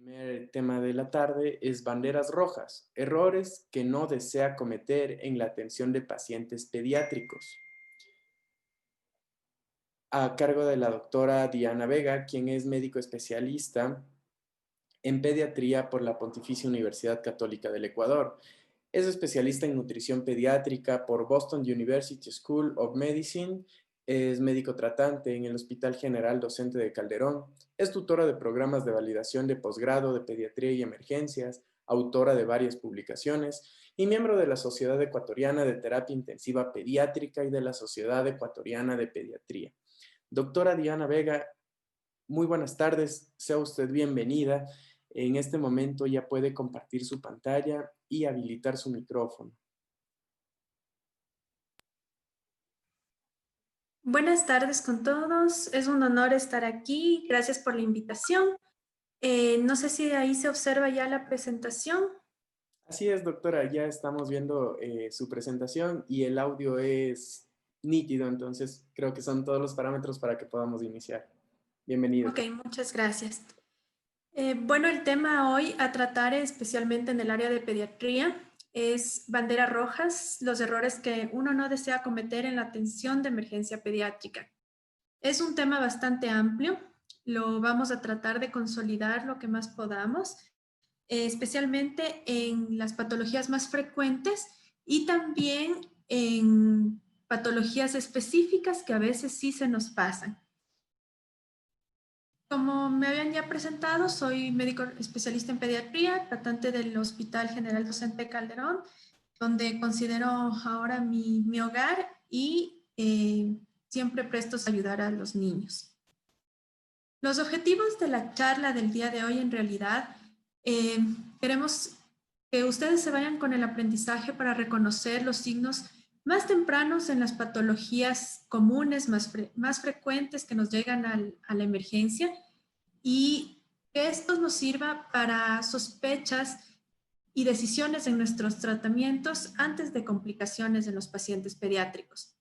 primer tema de la tarde es banderas rojas, errores que no desea cometer en la atención de pacientes pediátricos, a cargo de la doctora Diana Vega, quien es médico especialista en pediatría por la Pontificia Universidad Católica del Ecuador. Es especialista en nutrición pediátrica por Boston University School of Medicine. Es médico tratante en el Hospital General Docente de Calderón. Es tutora de programas de validación de posgrado de pediatría y emergencias, autora de varias publicaciones y miembro de la Sociedad Ecuatoriana de Terapia Intensiva Pediátrica y de la Sociedad Ecuatoriana de Pediatría. Doctora Diana Vega, muy buenas tardes, sea usted bienvenida. En este momento ya puede compartir su pantalla y habilitar su micrófono. Buenas tardes con todos, es un honor estar aquí, gracias por la invitación. No sé si ahí se observa ya la presentación. Así es, doctora, ya estamos viendo su presentación y el audio es nítido, entonces creo que son todos los parámetros para que podamos iniciar. Bienvenida. Ok, muchas gracias. Bueno, el tema hoy a tratar especialmente en el área de pediatría es banderas rojas, los errores que uno no desea cometer en la atención de emergencia pediátrica. Es un tema bastante amplio, lo vamos a tratar de consolidar lo que más podamos, especialmente en las patologías más frecuentes y también en patologías específicas que a veces sí se nos pasan. Como me habían ya presentado, soy médico especialista en pediatría, tratante del Hospital General Docente Calderón, donde considero ahora mi hogar y siempre prestos a ayudar a los niños. Los objetivos de la charla del día de hoy en realidad eh, queremos que ustedes se vayan con el aprendizaje para reconocer los signos más tempranos en las patologías comunes, más frecuentes que nos llegan a la emergencia y que esto nos sirva para sospechas y decisiones en nuestros tratamientos antes de complicaciones en los pacientes pediátricos.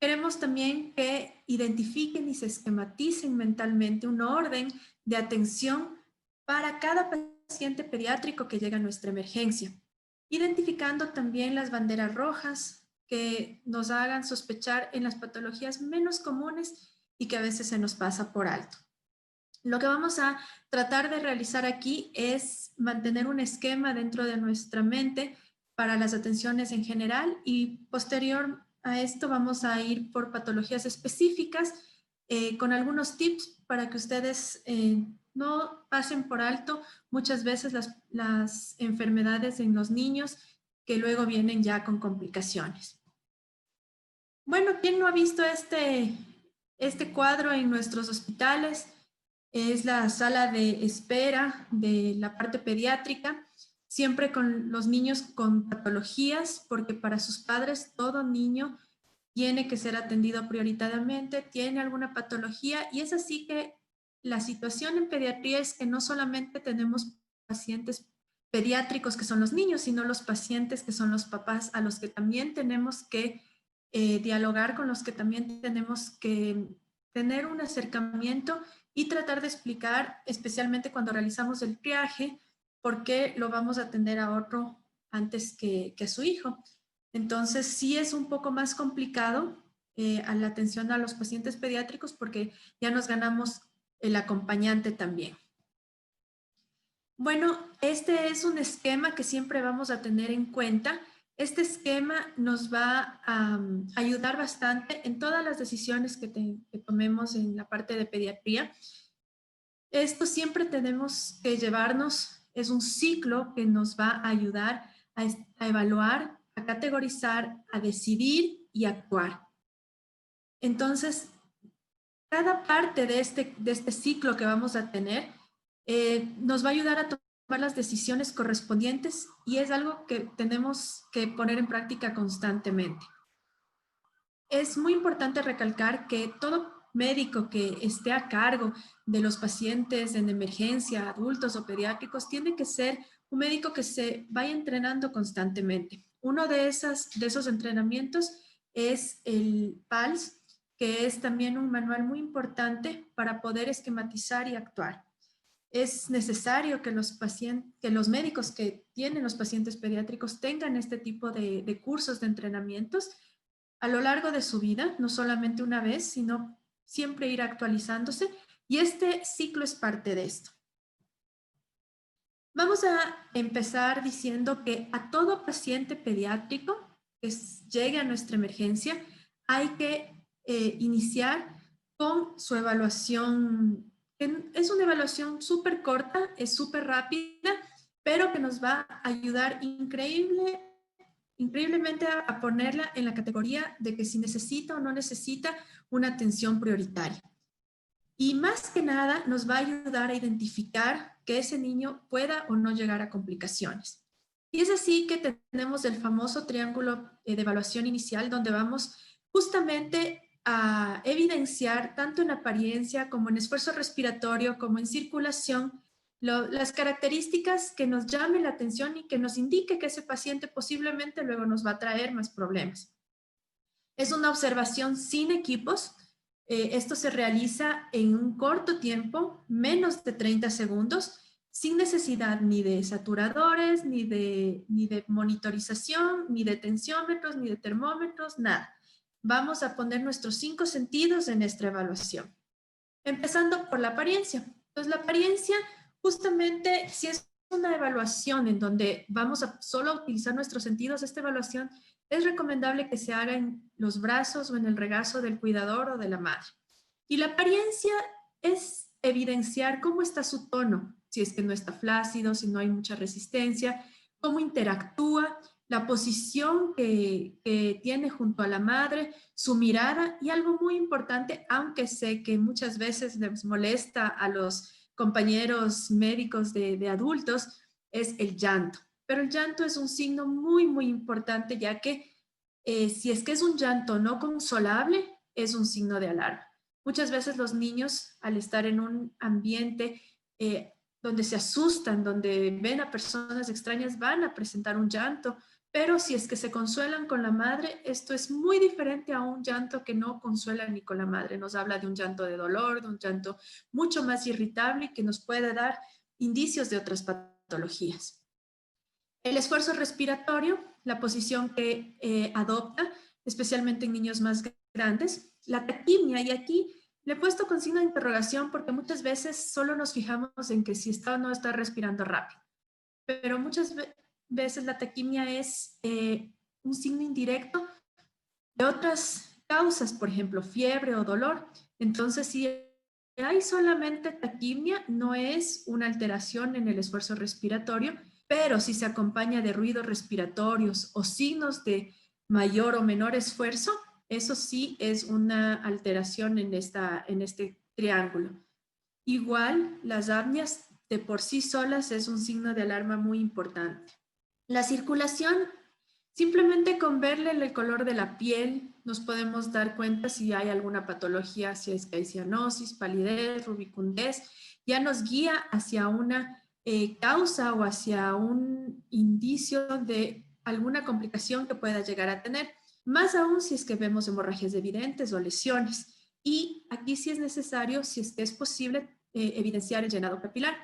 Queremos también que identifiquen y se esquematicen mentalmente un orden de atención para cada paciente pediátrico que llega a nuestra emergencia, identificando también las banderas rojas que nos hagan sospechar en las patologías menos comunes y que a veces se nos pasa por alto. Lo que vamos a tratar de realizar aquí es mantener un esquema dentro de nuestra mente para las atenciones en general y posterior a esto vamos a ir por patologías específicas con algunos tips para que ustedes no pasen por alto muchas veces las enfermedades en los niños que luego vienen ya con complicaciones. Bueno, ¿quién no ha visto este cuadro en nuestros hospitales? Es la sala de espera de la parte pediátrica, siempre con los niños con patologías, porque para sus padres todo niño tiene que ser atendido prioritariamente, tiene alguna patología y es así que la situación en pediatría es que no solamente tenemos pacientes pediátricos que son los niños, sino los pacientes que son los papás a los que también tenemos que dialogar, con los que también tenemos que tener un acercamiento y tratar de explicar, especialmente cuando realizamos el triaje, por qué lo vamos a atender a otro antes que a su hijo. Entonces, sí es un poco más complicado a la atención a los pacientes pediátricos porque ya nos ganamos el acompañante también. Bueno, este es un esquema que siempre vamos a tener en cuenta. Este esquema nos va a ayudar bastante en todas las decisiones que tomemos en la parte de pediatría. Esto siempre tenemos que llevarnos, es un ciclo que nos va a ayudar a evaluar, a categorizar, a decidir y actuar. Entonces, cada parte de este ciclo que vamos a tener nos va a ayudar a tomar las decisiones correspondientes y es algo que tenemos que poner en práctica constantemente. Es muy importante recalcar que todo médico que esté a cargo de los pacientes en emergencia, adultos o pediátricos, tiene que ser un médico que se vaya entrenando constantemente. Uno de esos entrenamientos es el PALS, que es también un manual muy importante para poder esquematizar y actuar. es necesario que los médicos que tienen los pacientes pediátricos tengan este tipo de cursos de entrenamientos a lo largo de su vida, no solamente una vez, sino siempre ir actualizándose. Y este ciclo es parte de esto. Vamos a empezar diciendo que a todo paciente pediátrico que llegue a nuestra emergencia hay que iniciar con su evaluación. Es una evaluación súper corta, es súper rápida, pero que nos va a ayudar increíblemente a ponerla en la categoría de que si necesita o no necesita una atención prioritaria. Y más que nada nos va a ayudar a identificar que ese niño pueda o no llegar a complicaciones. Y es así que tenemos el famoso triángulo de evaluación inicial, donde vamos justamente a evidenciar tanto en apariencia como en esfuerzo respiratorio, como en circulación, las características que nos llamen la atención y que nos indique que ese paciente posiblemente luego nos va a traer más problemas. Es una observación sin equipos. Esto se realiza en un corto tiempo, menos de 30 segundos, sin necesidad ni de saturadores, ni de monitorización, ni de tensiómetros, ni de termómetros, nada. Vamos a poner nuestros 5 sentidos en esta evaluación. Empezando por la apariencia. Entonces, la apariencia, justamente, si es una evaluación en donde vamos a solo utilizar nuestros sentidos, esta evaluación es recomendable que se haga en los brazos o en el regazo del cuidador o de la madre. Y la apariencia es evidenciar cómo está su tono, si es que no está flácido, si no hay mucha resistencia, cómo interactúa, la posición que tiene junto a la madre, su mirada y algo muy importante, aunque sé que muchas veces les molesta a los compañeros médicos de adultos, es el llanto. Pero el llanto es un signo muy, muy importante, ya que si es que es un llanto no consolable, es un signo de alarma. Muchas veces los niños, al estar en un ambiente donde se asustan, donde ven a personas extrañas, van a presentar un llanto, pero si es que se consuelan con la madre, esto es muy diferente a un llanto que no consuela ni con la madre. Nos habla de un llanto de dolor, de un llanto mucho más irritable y que nos puede dar indicios de otras patologías. El esfuerzo respiratorio, la posición que adopta, especialmente en niños más grandes. La taquimia, y aquí le he puesto con signo de interrogación porque muchas veces solo nos fijamos en que si está o no está respirando rápido. Pero muchas veces la taquimia es un signo indirecto de otras causas, por ejemplo, fiebre o dolor. Entonces, si hay solamente taquimia, no es una alteración en el esfuerzo respiratorio, pero si se acompaña de ruidos respiratorios o signos de mayor o menor esfuerzo, eso sí es una alteración en este triángulo. Igual, las apneas de por sí solas es un signo de alarma muy importante. La circulación, simplemente con verle el color de la piel, nos podemos dar cuenta si hay alguna patología, si es que hay cianosis, palidez, rubicundez, ya nos guía hacia una causa o hacia un indicio de alguna complicación que pueda llegar a tener, más aún si es que vemos hemorragias evidentes o lesiones. Y aquí sí es necesario, si es que es posible, evidenciar el llenado capilar.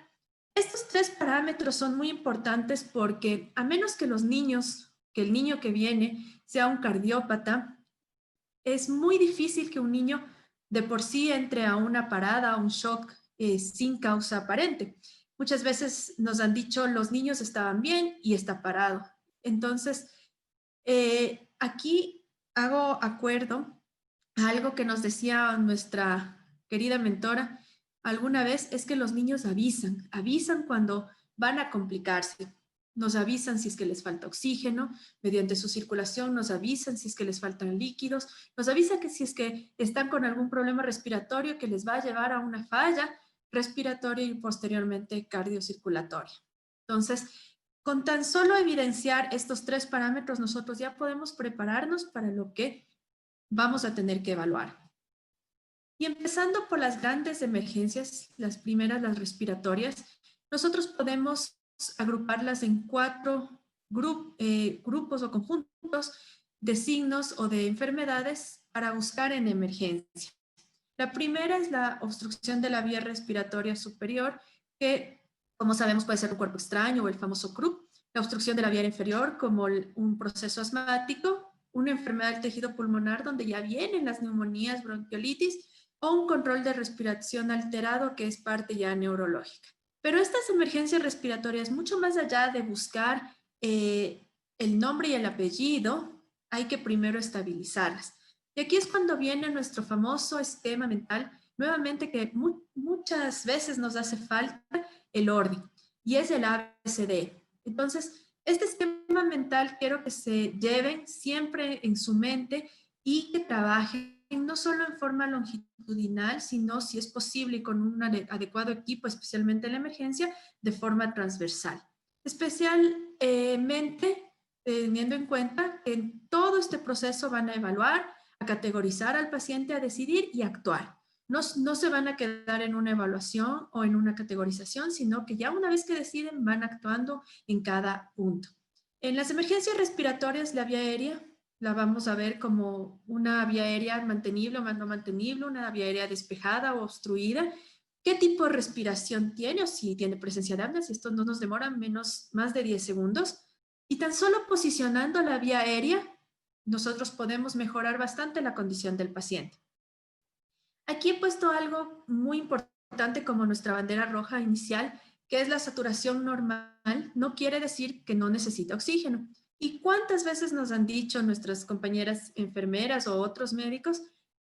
Estos 3 parámetros son muy importantes porque a menos que el niño que viene sea un cardiópata, es muy difícil que un niño de por sí entre a una parada, a un shock sin causa aparente. Muchas veces nos han dicho los niños estaban bien y está parado. Entonces, aquí hago acuerdo a algo que nos decía nuestra querida mentora alguna vez, es que los niños avisan cuando van a complicarse. Nos avisan si es que les falta oxígeno, mediante su circulación nos avisan si es que les faltan líquidos, nos avisan que si es que están con algún problema respiratorio que les va a llevar a una falla respiratoria y posteriormente cardiocirculatoria. Entonces, con tan solo evidenciar estos 3 parámetros, nosotros ya podemos prepararnos para lo que vamos a tener que evaluar. Y empezando por las grandes emergencias, las primeras, las respiratorias, nosotros podemos agruparlas en 4 grupos o conjuntos de signos o de enfermedades para buscar en emergencia. La primera es la obstrucción de la vía respiratoria superior, que, como sabemos, puede ser un cuerpo extraño o el famoso CRUP, la obstrucción de la vía aérea inferior como un proceso asmático, una enfermedad del tejido pulmonar donde ya vienen las neumonías, bronquiolitis, o un control de respiración alterado que es parte ya neurológica. Pero estas emergencias respiratorias, mucho más allá de buscar el nombre y el apellido, hay que primero estabilizarlas. Y aquí es cuando viene nuestro famoso esquema mental, nuevamente que muchas veces nos hace falta el orden, y es el ABCD. Entonces, este esquema mental quiero que se lleven siempre en su mente y que trabajen no solo en forma longitudinal, sino, si es posible, y con un adecuado equipo, especialmente en la emergencia, de forma transversal. Especialmente teniendo en cuenta que en todo este proceso van a evaluar, a categorizar al paciente, a decidir y actuar. No se van a quedar en una evaluación o en una categorización, sino que ya una vez que deciden van actuando en cada punto. En las emergencias respiratorias, la vía aérea la vamos a ver como una vía aérea mantenible o no mantenible, una vía aérea despejada o obstruida. ¿Qué tipo de respiración tiene o si tiene presencia de apnea? Si esto no nos demora más de 10 segundos. Y tan solo posicionando la vía aérea, nosotros podemos mejorar bastante la condición del paciente. Aquí he puesto algo muy importante como nuestra bandera roja inicial, que es la saturación normal. No quiere decir que no necesita oxígeno. ¿Y cuántas veces nos han dicho nuestras compañeras enfermeras o otros médicos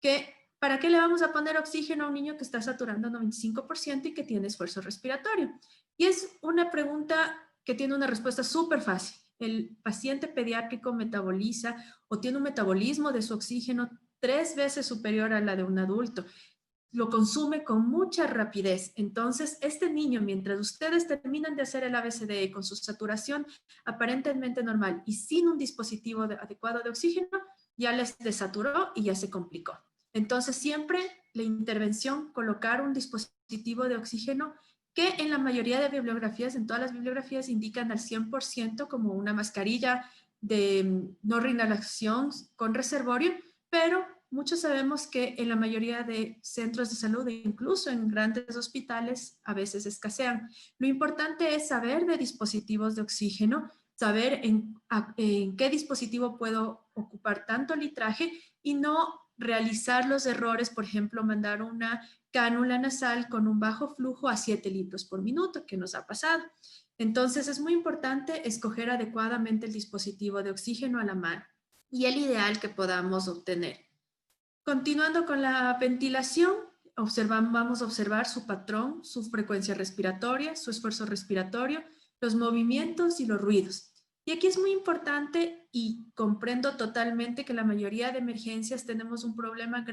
que para qué le vamos a poner oxígeno a un niño que está saturando 95% y que tiene esfuerzo respiratorio? Y es una pregunta que tiene una respuesta súper fácil. El paciente pediátrico metaboliza o tiene un metabolismo de su oxígeno 3 veces superior a la de un adulto. Lo consume con mucha rapidez. Entonces, este niño, mientras ustedes terminan de hacer el ABCDE con su saturación aparentemente normal y sin un dispositivo adecuado de oxígeno, ya les desaturó y ya se complicó. Entonces, siempre la intervención, colocar un dispositivo de oxígeno que en la mayoría de bibliografías, en todas las bibliografías, indican al 100% como una mascarilla de no reinhalación con reservorio, pero muchos sabemos que en la mayoría de centros de salud, e incluso en grandes hospitales, a veces escasean. Lo importante es saber de dispositivos de oxígeno, saber en qué dispositivo puedo ocupar tanto litraje y no realizar los errores, por ejemplo, mandar una cánula nasal con un bajo flujo a 7 litros por minuto, que nos ha pasado. Entonces, es muy importante escoger adecuadamente el dispositivo de oxígeno a la mano y el ideal que podamos obtener. Continuando con la ventilación, vamos a observar su patrón, su frecuencia respiratoria, su esfuerzo respiratorio, los movimientos y los ruidos. Y aquí es muy importante y comprendo totalmente que la mayoría de emergencias tenemos un problema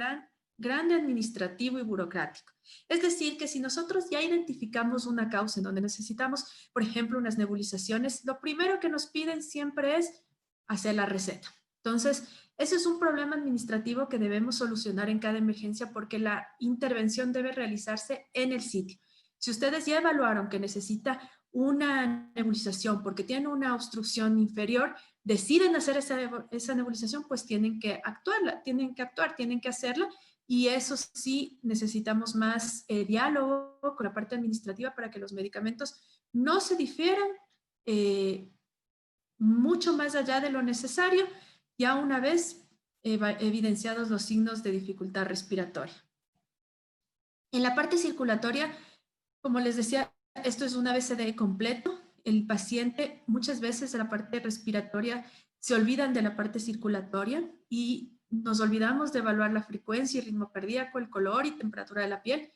grande administrativo y burocrático. Es decir, que si nosotros ya identificamos una causa en donde necesitamos, por ejemplo, unas nebulizaciones, lo primero que nos piden siempre es hacer la receta. Entonces, ese es un problema administrativo que debemos solucionar en cada emergencia porque la intervención debe realizarse en el sitio. Si ustedes ya evaluaron que necesita una nebulización porque tiene una obstrucción inferior, deciden hacer esa nebulización, pues tienen que actuarla, tienen que hacerla, y eso sí necesitamos más diálogo con la parte administrativa para que los medicamentos no se difieran mucho más allá de lo necesario, ya una vez evidenciados los signos de dificultad respiratoria. En la parte circulatoria, como les decía, esto es un ABCD completo. El paciente, muchas veces en la parte respiratoria se olvidan de la parte circulatoria y nos olvidamos de evaluar la frecuencia y ritmo cardíaco, el color y temperatura de la piel.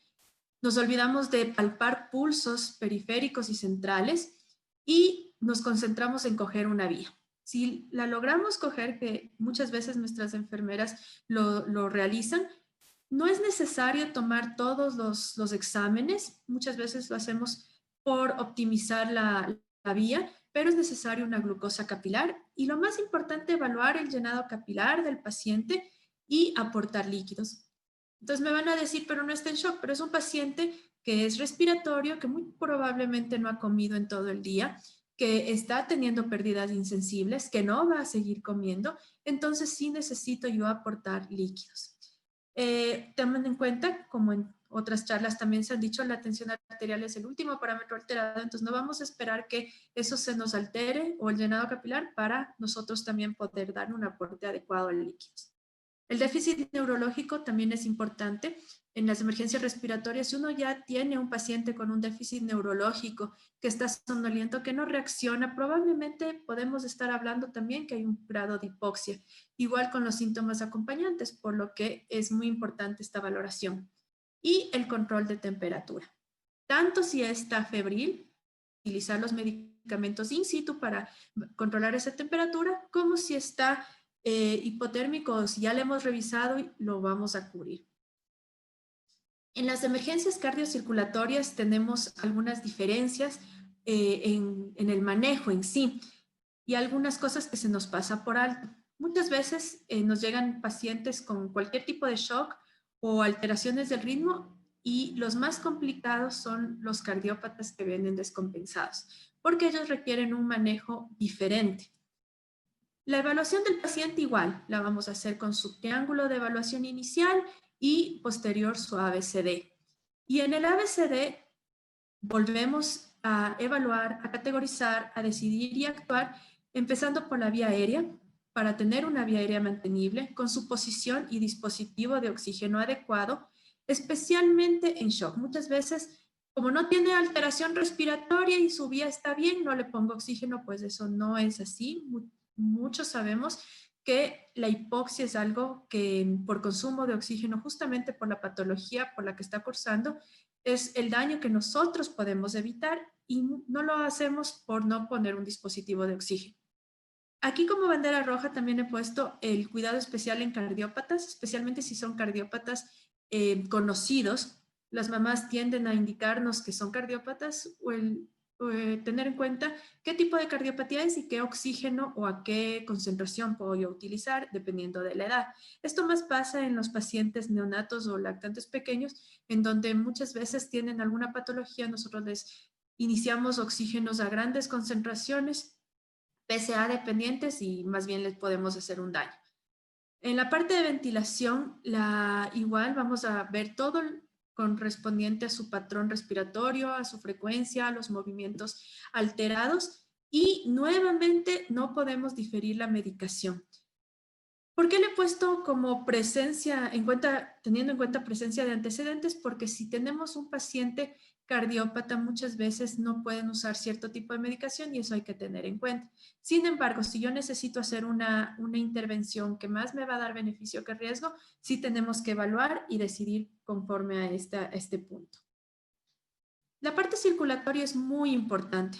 Nos olvidamos de palpar pulsos periféricos y centrales y nos concentramos en coger una vía. Si la logramos coger, que muchas veces nuestras enfermeras lo realizan, no es necesario tomar todos los exámenes. Muchas veces lo hacemos por optimizar la vía, pero es necesario una glucosa capilar y lo más importante, evaluar el llenado capilar del paciente y aportar líquidos. Entonces me van a decir, pero no está en shock, pero es un paciente que es respiratorio, que muy probablemente no ha comido en todo el día, que está teniendo pérdidas insensibles, que no va a seguir comiendo, entonces sí necesito yo aportar líquidos. Tomen en cuenta, como en otras charlas también se han dicho, la tensión arterial es el último parámetro alterado, entonces no vamos a esperar que eso se nos altere o el llenado capilar para nosotros también poder dar un aporte adecuado al líquido. El déficit neurológico también es importante. En las emergencias respiratorias, si uno ya tiene un paciente con un déficit neurológico que está somnoliento, que no reacciona, probablemente podemos estar hablando también que hay un grado de hipoxia, igual con los síntomas acompañantes, por lo que es muy importante esta valoración. Y el control de temperatura. Tanto si está febril, utilizar los medicamentos in situ para controlar esa temperatura, como si está hipotérmico, si ya lo hemos revisado, lo vamos a cubrir. En las emergencias cardiocirculatorias tenemos algunas diferencias en el manejo en sí y algunas cosas que se nos pasa por alto. Muchas veces nos llegan pacientes con cualquier tipo de shock o alteraciones del ritmo y los más complicados son los cardiópatas que vienen descompensados, porque ellos requieren un manejo diferente. La evaluación del paciente igual, la vamos a hacer con su triángulo de evaluación inicial y posterior su ABCD. Y en el ABCD volvemos a evaluar, a categorizar, a decidir y actuar, empezando por la vía aérea, para tener una vía aérea mantenible, con su posición y dispositivo de oxígeno adecuado, especialmente en shock. Muchas veces, como no tiene alteración respiratoria y su vía está bien, no le pongo oxígeno, pues eso no es así. Muchos sabemos que la hipoxia es algo que por consumo de oxígeno, justamente por la patología por la que está cursando, es el daño que nosotros podemos evitar y no lo hacemos por no poner un dispositivo de oxígeno. Aquí como bandera roja también he puesto el cuidado especial en cardiópatas, especialmente si son cardiópatas conocidos. Las mamás tienden a indicarnos que son cardiópatas o tener en cuenta qué tipo de cardiopatía es y qué oxígeno o a qué concentración puedo yo utilizar dependiendo de la edad. Esto más pasa en los pacientes neonatos o lactantes pequeños, en donde muchas veces tienen alguna patología, nosotros les iniciamos oxígenos a grandes concentraciones, PSA dependientes y más bien les podemos hacer un daño. En la parte de ventilación, igual vamos a ver todo correspondiente a su patrón respiratorio, a su frecuencia, a los movimientos alterados y nuevamente no podemos diferir la medicación. ¿Por qué le he puesto como presencia, teniendo en cuenta presencia de antecedentes? Porque si tenemos un paciente cardiópata, muchas veces no pueden usar cierto tipo de medicación y eso hay que tener en cuenta. Sin embargo, si yo necesito hacer una intervención que más me va a dar beneficio que riesgo, sí tenemos que evaluar y decidir conforme a este punto. La parte circulatoria es muy importante.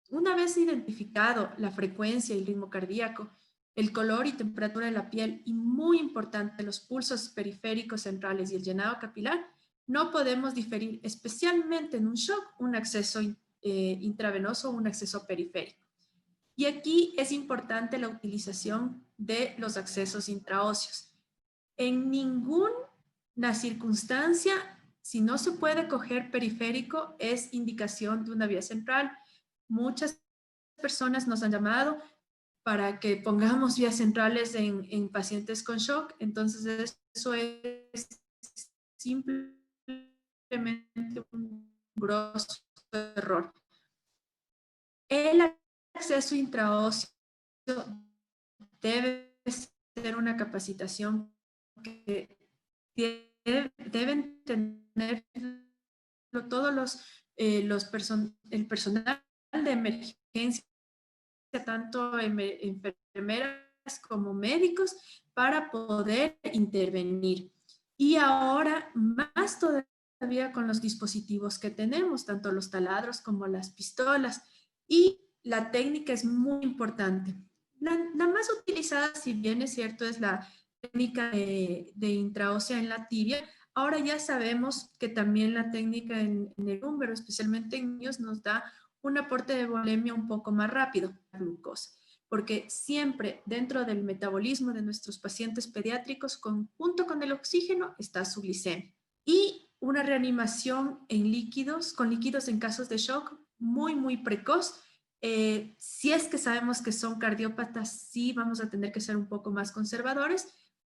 Una vez identificado la frecuencia y el ritmo cardíaco, el color y temperatura de la piel y muy importante los pulsos periféricos centrales y el llenado capilar, no podemos diferir, especialmente en un shock, un acceso intravenoso o un acceso periférico. Y aquí es importante la utilización de los accesos intraóseos. En ninguna circunstancia, si no se puede coger periférico, es indicación de una vía central. Muchas personas nos han llamado para que pongamos vías centrales en pacientes con shock, entonces eso es simplemente un grosso error. El acceso intraóseo debe ser una capacitación que deben tener todos el personal de emergencia, tanto enfermeras como médicos, para poder intervenir. Y ahora, más todavía con los dispositivos que tenemos, tanto los taladros como las pistolas. Y la técnica es muy importante. La más utilizada, si bien es cierto, es la técnica de intraósea en la tibia. Ahora ya sabemos que también la técnica en el húmero, especialmente en niños, nos da un aporte de volemia un poco más rápido, glucosa, porque siempre dentro del metabolismo de nuestros pacientes pediátricos, junto con el oxígeno, está su glicemia. Y una reanimación en líquidos, con líquidos en casos de shock, muy, muy precoz. Si es que sabemos que son cardiópatas, sí vamos a tener que ser un poco más conservadores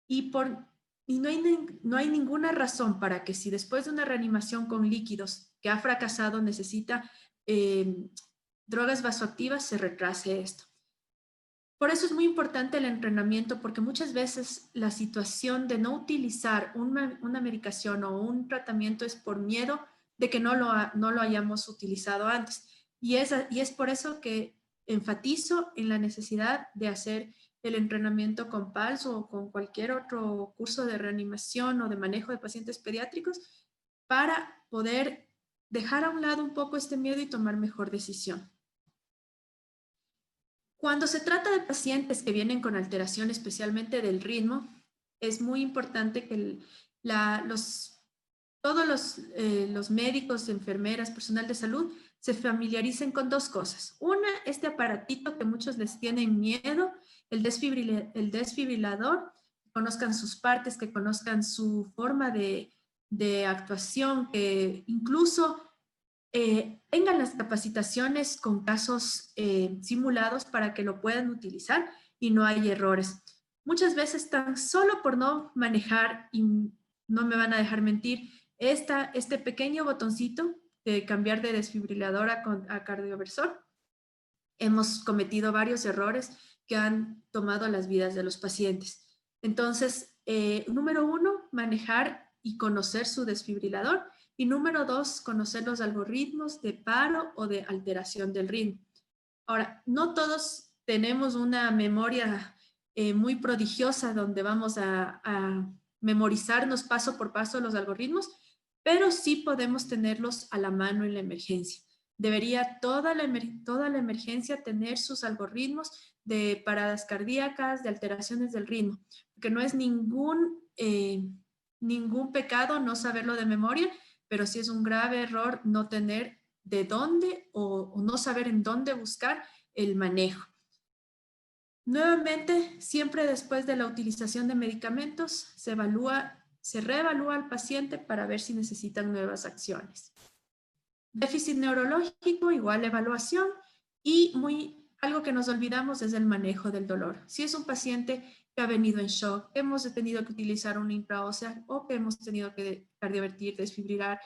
y por Y no hay ninguna razón para que si después de una reanimación con líquidos que ha fracasado necesita drogas vasoactivas, se retrase esto. Por eso es muy importante el entrenamiento, porque muchas veces la situación de no utilizar una medicación o un tratamiento es por miedo de que no lo hayamos utilizado antes. Y es por eso que enfatizo en la necesidad de hacer el entrenamiento con PALS o con cualquier otro curso de reanimación o de manejo de pacientes pediátricos para poder dejar a un lado un poco este miedo y tomar mejor decisión. Cuando se trata de pacientes que vienen con alteración especialmente del ritmo, es muy importante que todos los médicos, enfermeras, personal de salud se familiaricen con dos cosas. Una, este aparatito que muchos les tienen miedo, el desfibrilador, que conozcan sus partes, que conozcan su forma de actuación, que incluso tengan las capacitaciones con casos simulados para que lo puedan utilizar y no hay errores. Muchas veces tan solo por no manejar, y no me van a dejar mentir, este pequeño botoncito de cambiar de desfibrilador a cardioversor, hemos cometido varios errores que han tomado las vidas de los pacientes. Entonces, número uno, manejar y conocer su desfibrilador. Y número dos, conocer los algoritmos de paro o de alteración del ritmo. Ahora, no todos tenemos una memoria muy prodigiosa donde vamos a memorizarnos paso por paso los algoritmos, pero sí podemos tenerlos a la mano en la emergencia. Debería toda la emergencia tener sus algoritmos de paradas cardíacas, de alteraciones del ritmo, porque no es ningún pecado no saberlo de memoria, pero sí es un grave error no tener de dónde o no saber en dónde buscar el manejo. Nuevamente, siempre después de la utilización de medicamentos, se reevalúa al paciente para ver si necesitan nuevas acciones. Déficit neurológico, igual evaluación, y algo que nos olvidamos es el manejo del dolor. Si es un paciente que ha venido en shock, que hemos tenido que utilizar una intraósea o que hemos tenido que cardiovertir, desfibrilar,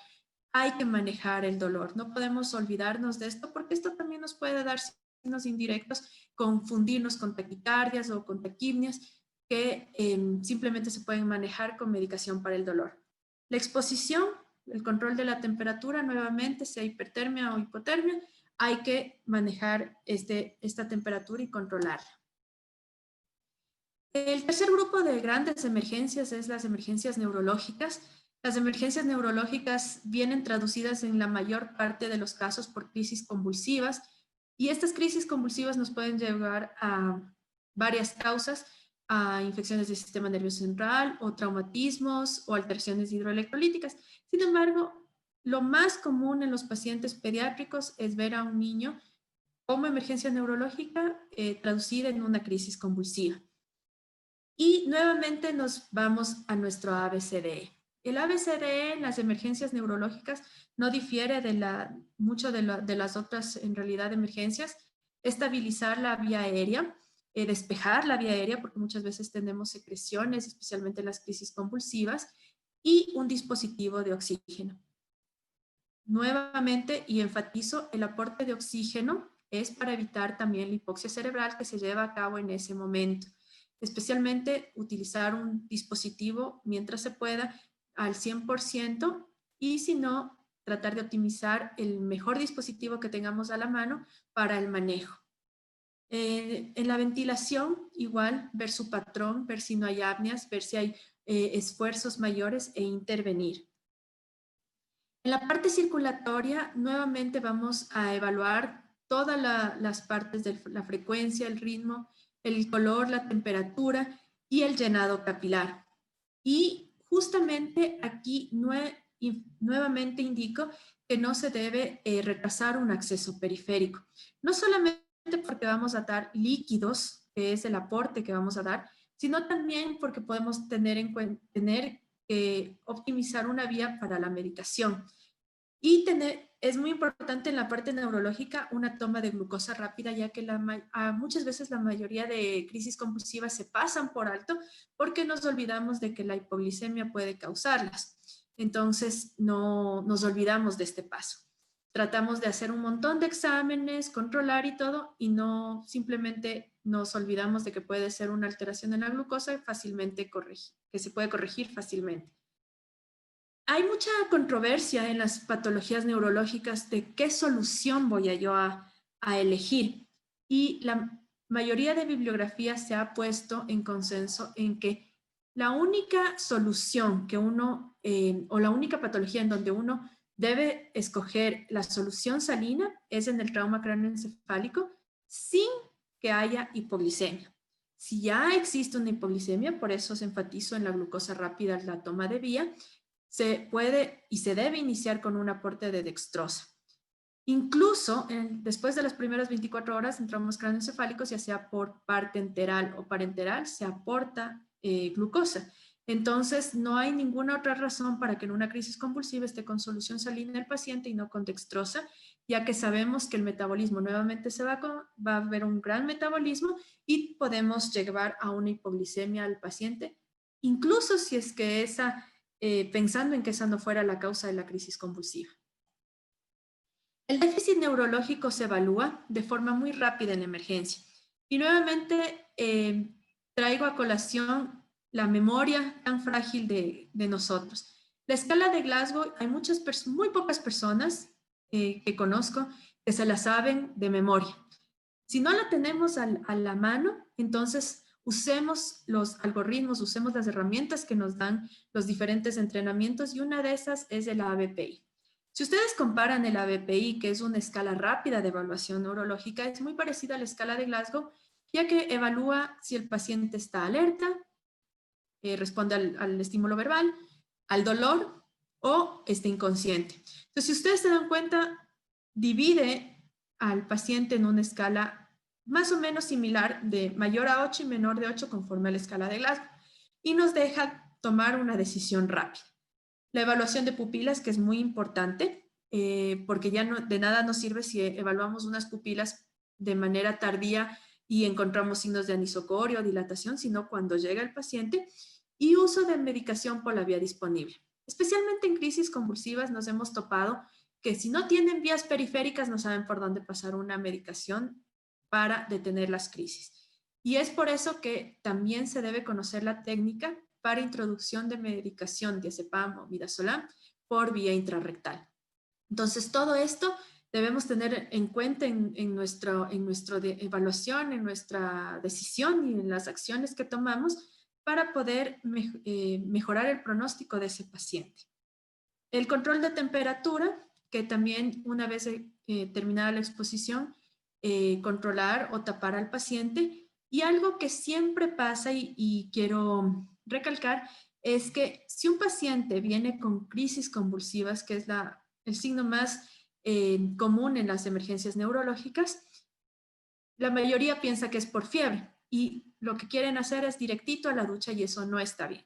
hay que manejar el dolor. No podemos olvidarnos de esto porque esto también nos puede dar signos indirectos, confundirnos con taquicardias o con taquipnias que simplemente se pueden manejar con medicación para el dolor. La exposición, el control de la temperatura, nuevamente, sea hipertermia o hipotermia, hay que manejar esta temperatura y controlarla. El tercer grupo de grandes emergencias es las emergencias neurológicas. Las emergencias neurológicas vienen traducidas en la mayor parte de los casos por crisis convulsivas y estas crisis convulsivas nos pueden llevar a varias causas, a infecciones del sistema nervioso central o traumatismos o alteraciones hidroelectrolíticas. Sin embargo, lo más común en los pacientes pediátricos es ver a un niño como emergencia neurológica traducida en una crisis convulsiva. Y nuevamente nos vamos a nuestro ABCDE. El ABCDE en las emergencias neurológicas no difiere mucho de las otras, en realidad, emergencias. Estabilizar la vía aérea, despejar la vía aérea, porque muchas veces tenemos secreciones, especialmente en las crisis convulsivas, y un dispositivo de oxígeno. Nuevamente, y enfatizo, el aporte de oxígeno es para evitar también la hipoxia cerebral que se lleva a cabo en ese momento. Especialmente utilizar un dispositivo mientras se pueda al 100% y si no, tratar de optimizar el mejor dispositivo que tengamos a la mano para el manejo. En la ventilación, igual, ver su patrón, ver si no hay apneas, ver si hay esfuerzos mayores e intervenir. En la parte circulatoria, nuevamente vamos a evaluar todas las partes de la frecuencia, el ritmo, el color, la temperatura y el llenado capilar. Y justamente aquí nuevamente indico que no se debe retrasar un acceso periférico. No solamente porque vamos a dar líquidos, que es el aporte que vamos a dar, sino también porque podemos tener que optimizar una vía para la medicación. Y es muy importante en la parte neurológica una toma de glucosa rápida, ya que muchas veces la mayoría de crisis convulsivas se pasan por alto porque nos olvidamos de que la hipoglicemia puede causarlas. Entonces, no nos olvidamos de este paso. Tratamos de hacer un montón de exámenes, controlar y todo, y no simplemente nos olvidamos de que puede ser una alteración en la glucosa que se puede corregir fácilmente. Hay mucha controversia en las patologías neurológicas de qué solución voy a elegir. Y la mayoría de bibliografía se ha puesto en consenso en que la única solución que uno, o la única patología en donde uno debe escoger la solución salina es en el trauma cráneoencefálico sin que haya hipoglicemia. Si ya existe una hipoglicemia, por eso se enfatizo en la glucosa rápida, la toma de vía, se puede y se debe iniciar con un aporte de dextrosa. Incluso después de las primeras 24 horas en traumas craneoencefálicos, ya sea por parte enteral o parenteral, se aporta glucosa. Entonces, no hay ninguna otra razón para que en una crisis convulsiva esté con solución salina el paciente y no con dextrosa, ya que sabemos que el metabolismo nuevamente va a haber un gran metabolismo y podemos llevar a una hipoglicemia al paciente, incluso si es que pensando en que esa no fuera la causa de la crisis convulsiva. El déficit neurológico se evalúa de forma muy rápida en emergencia. Y nuevamente traigo a colación la memoria tan frágil de nosotros. La escala de Glasgow, hay muy pocas personas que conozco que se la saben de memoria. Si no la tenemos a la mano, entonces usemos los algoritmos, usemos las herramientas que nos dan los diferentes entrenamientos, y una de esas es el ABPI. Si ustedes comparan el ABPI, que es una escala rápida de evaluación neurológica, es muy parecida a la escala de Glasgow, ya que evalúa si el paciente está alerta, responde al estímulo verbal, al dolor o está inconsciente. Entonces, si ustedes se dan cuenta, divide al paciente en una escala más o menos similar de mayor a 8 y menor de 8 conforme a la escala de Glasgow, y nos deja tomar una decisión rápida. La evaluación de pupilas, que es muy importante, porque ya de nada nos sirve si evaluamos unas pupilas de manera tardía y encontramos signos de anisocoria o dilatación, sino cuando llega el paciente, y uso de medicación por la vía disponible. Especialmente en crisis convulsivas nos hemos topado que si no tienen vías periféricas no saben por dónde pasar una medicación para detener las crisis. Y es por eso que también se debe conocer la técnica para introducción de medicación diazepam o midazolam por vía intrarrectal. Entonces, todo esto debemos tener en cuenta en nuestra evaluación, en nuestra decisión y en las acciones que tomamos para poder mejorar el pronóstico de ese paciente. El control de temperatura, que también una vez terminada la exposición, controlar o tapar al paciente. Y algo que siempre pasa y quiero recalcar es que si un paciente viene con crisis convulsivas, que es el signo más común en las emergencias neurológicas, la mayoría piensa que es por fiebre y lo que quieren hacer es directito a la ducha, y eso no está bien.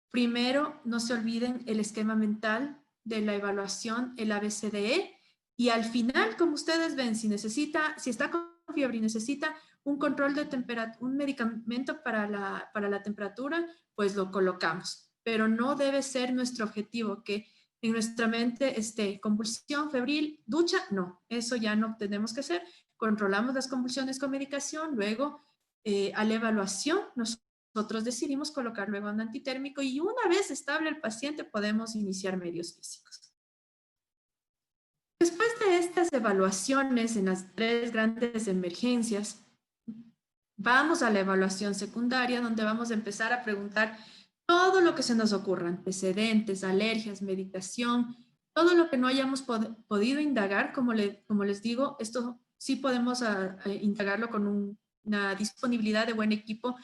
Primero, no se olviden el esquema mental de la evaluación, el ABCDE, y al final, como ustedes ven, si está con fiebre y necesita un control de temperatura, un medicamento para la temperatura, pues lo colocamos. Pero no debe ser nuestro objetivo que en nuestra mente esté convulsión febril, ducha, no, eso ya no tenemos que hacer. Controlamos las convulsiones con medicación, luego a la evaluación nosotros decidimos colocar luego un antitérmico, y una vez estable el paciente podemos iniciar medios físicos. Después de estas evaluaciones en las 3 grandes emergencias, vamos a la evaluación secundaria, donde vamos a empezar a preguntar todo lo que se nos ocurra: antecedentes, alergias, medicación, todo lo que no hayamos podido indagar. Como les digo, esto sí podemos indagarlo con una disponibilidad de buen equipo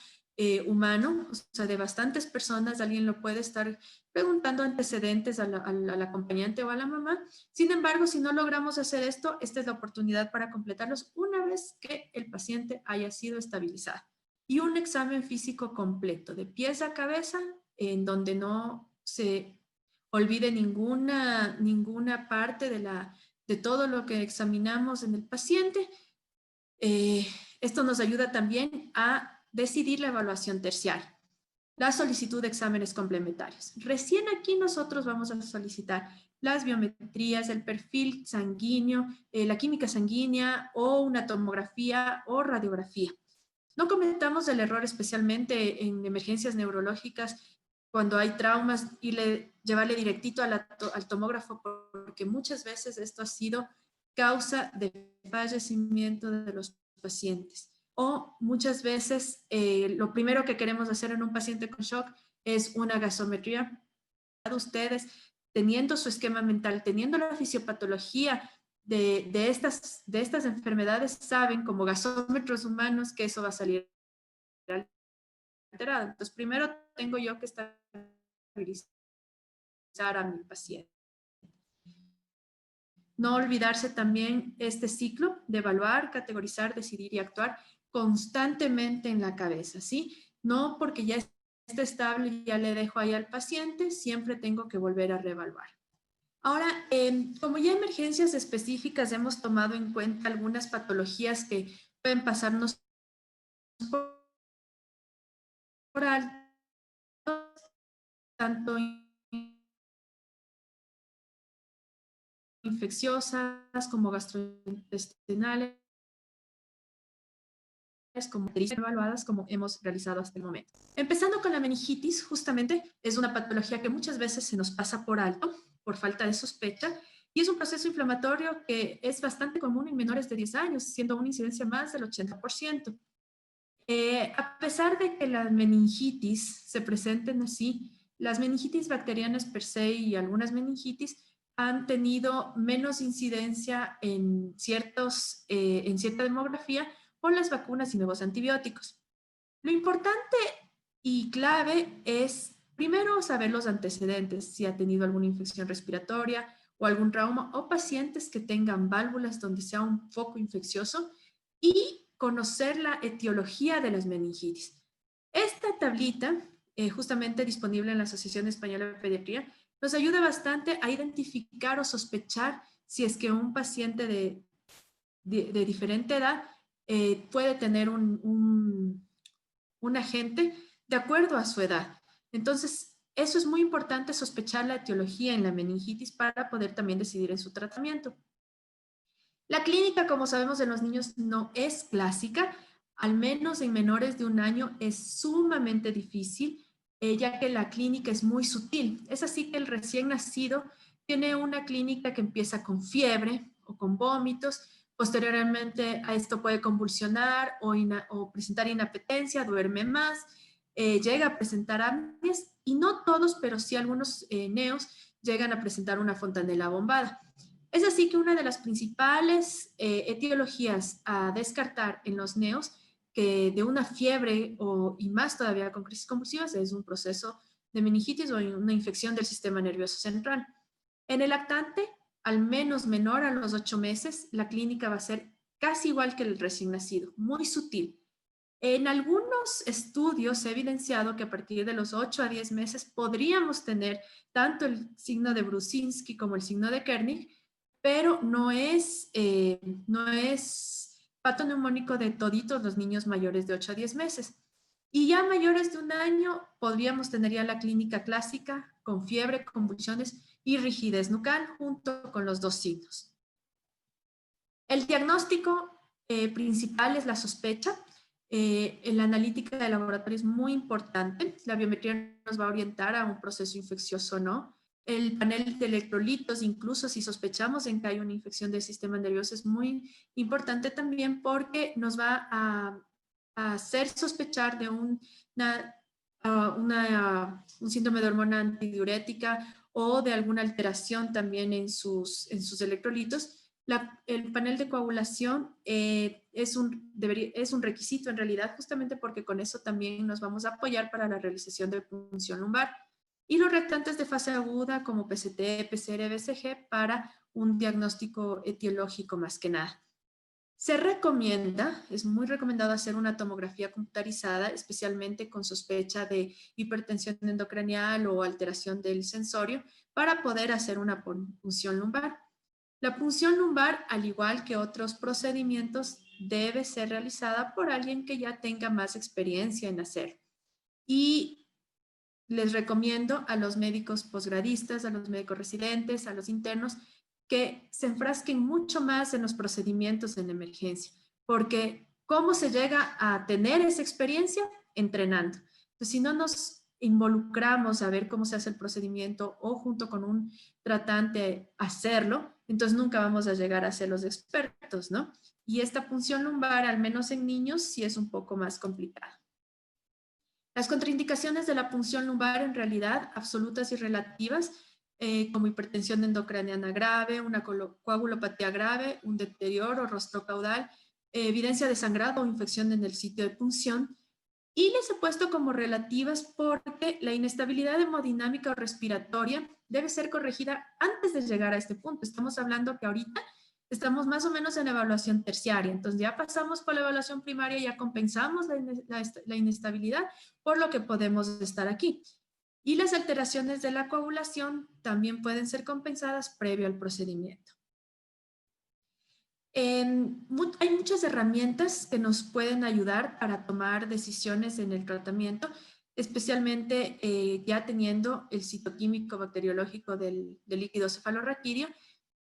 humano, o sea, de bastantes personas. Alguien lo puede estar preguntando antecedentes al acompañante o a la mamá. Sin embargo, si no logramos hacer esto, esta es la oportunidad para completarlos una vez que el paciente haya sido estabilizado. Y un examen físico completo, de pies a cabeza, en donde no se olvide ninguna parte de todo lo que examinamos en el paciente. Esto nos ayuda también a decidir la evaluación terciaria, la solicitud de exámenes complementarios. Recién aquí nosotros vamos a solicitar las biometrías, el perfil sanguíneo, la química sanguínea o una tomografía o radiografía. No cometamos el error, especialmente en emergencias neurológicas, cuando hay traumas, llevarle directito al tomógrafo, porque muchas veces esto ha sido causa de fallecimiento de los pacientes. O muchas veces lo primero que queremos hacer en un paciente con shock es una gasometría. Ustedes, teniendo su esquema mental, teniendo la fisiopatología de estas enfermedades, saben como gasómetros humanos que eso va a salir alterado. Entonces, primero tengo yo que estabilizar a mi paciente. No olvidarse también este ciclo de evaluar, categorizar, decidir y actuar constantemente en la cabeza, ¿sí? No porque ya esté estable y ya le dejo ahí al paciente, siempre tengo que volver a reevaluar. Ahora, como ya emergencias específicas hemos tomado en cuenta algunas patologías que pueden pasarnos por alto, tanto infecciosas como gastrointestinales, como evaluadas como hemos realizado hasta el momento. Empezando con la meningitis, justamente es una patología que muchas veces se nos pasa por alto, por falta de sospecha, y es un proceso inflamatorio que es bastante común en menores de 10 años, siendo una incidencia más del 80%. A pesar de que las meningitis se presenten así, las meningitis bacterianas per se y algunas meningitis han tenido menos incidencia en cierta demografía por las vacunas y nuevos antibióticos. Lo importante y clave es, primero, saber los antecedentes, si ha tenido alguna infección respiratoria o algún trauma, o pacientes que tengan válvulas donde sea un foco infeccioso, y conocer la etiología de las meningitis. Esta tablita, justamente disponible en la Asociación Española de Pediatría, nos ayuda bastante a identificar o sospechar si es que un paciente de diferente edad puede tener un agente de acuerdo a su edad. Entonces, eso es muy importante, sospechar la etiología en la meningitis para poder también decidir en su tratamiento. La clínica, como sabemos, en los niños no es clásica, al menos en menores de 1 año es sumamente difícil, ya que la clínica es muy sutil. Es así que el recién nacido tiene una clínica que empieza con fiebre o con vómitos. Posteriormente a esto puede convulsionar o presentar inapetencia, duerme más, llega a presentar apneas, y no todos, pero sí algunos neos llegan a presentar una fontanela bombada. Es así que una de las principales etiologías a descartar en los neos, que de una fiebre y más todavía con crisis convulsivas, es un proceso de meningitis o una infección del sistema nervioso central. En el lactante, al menos menor a los 8 meses, la clínica va a ser casi igual que el recién nacido, muy sutil. En algunos estudios se ha evidenciado que a partir de los 8 a 10 meses podríamos tener tanto el signo de Brusinski como el signo de Kernig, pero no es patoneumónico de toditos los niños mayores de 8 a 10 meses. Y ya mayores de 1 año podríamos tener ya la clínica clásica con fiebre, convulsiones y rigidez nucal junto con los dos signos. El diagnóstico principal es la sospecha. La analítica de laboratorio es muy importante. La biometría nos va a orientar a un proceso infeccioso o no. El panel de electrolitos, incluso si sospechamos en que hay una infección del sistema nervioso, es muy importante también, porque nos va a hacer sospechar de un síndrome de hormona antidiurética o de alguna alteración también en sus electrolitos. El panel de coagulación es un requisito en realidad, justamente porque con eso también nos vamos a apoyar para la realización de punción lumbar. Y los reactantes de fase aguda como PCT, PCR, BCG para un diagnóstico etiológico más que nada. Se recomienda, es muy recomendado hacer una tomografía computarizada, especialmente con sospecha de hipertensión endocranial o alteración del sensorio, para poder hacer una punción lumbar. La punción lumbar, al igual que otros procedimientos, debe ser realizada por alguien que ya tenga más experiencia en hacerlo. Y les recomiendo a los médicos posgradistas, a los médicos residentes, a los internos, que se enfrasquen mucho más en los procedimientos en emergencia, porque ¿cómo se llega a tener esa experiencia? Entrenando. Entonces, si no nos involucramos a ver cómo se hace el procedimiento o junto con un tratante hacerlo, entonces nunca vamos a llegar a ser los expertos, ¿no? Y esta punción lumbar, al menos en niños, sí es un poco más complicada. Las contraindicaciones de la punción lumbar en realidad absolutas y relativas, como hipertensión endocraniana grave, una coagulopatía grave, un deterioro rostrocaudal, evidencia de sangrado o infección en el sitio de punción. Y les he puesto como relativas porque la inestabilidad hemodinámica o respiratoria debe ser corregida antes de llegar a este punto. Estamos hablando que ahorita estamos más o menos en evaluación terciaria, entonces ya pasamos por la evaluación primaria, ya compensamos la inestabilidad, por lo que podemos estar aquí. Y las alteraciones de la coagulación también pueden ser compensadas previo al procedimiento. Hay muchas herramientas que nos pueden ayudar para tomar decisiones en el tratamiento, especialmente ya teniendo el citoquímico bacteriológico del líquido cefalorraquídeo,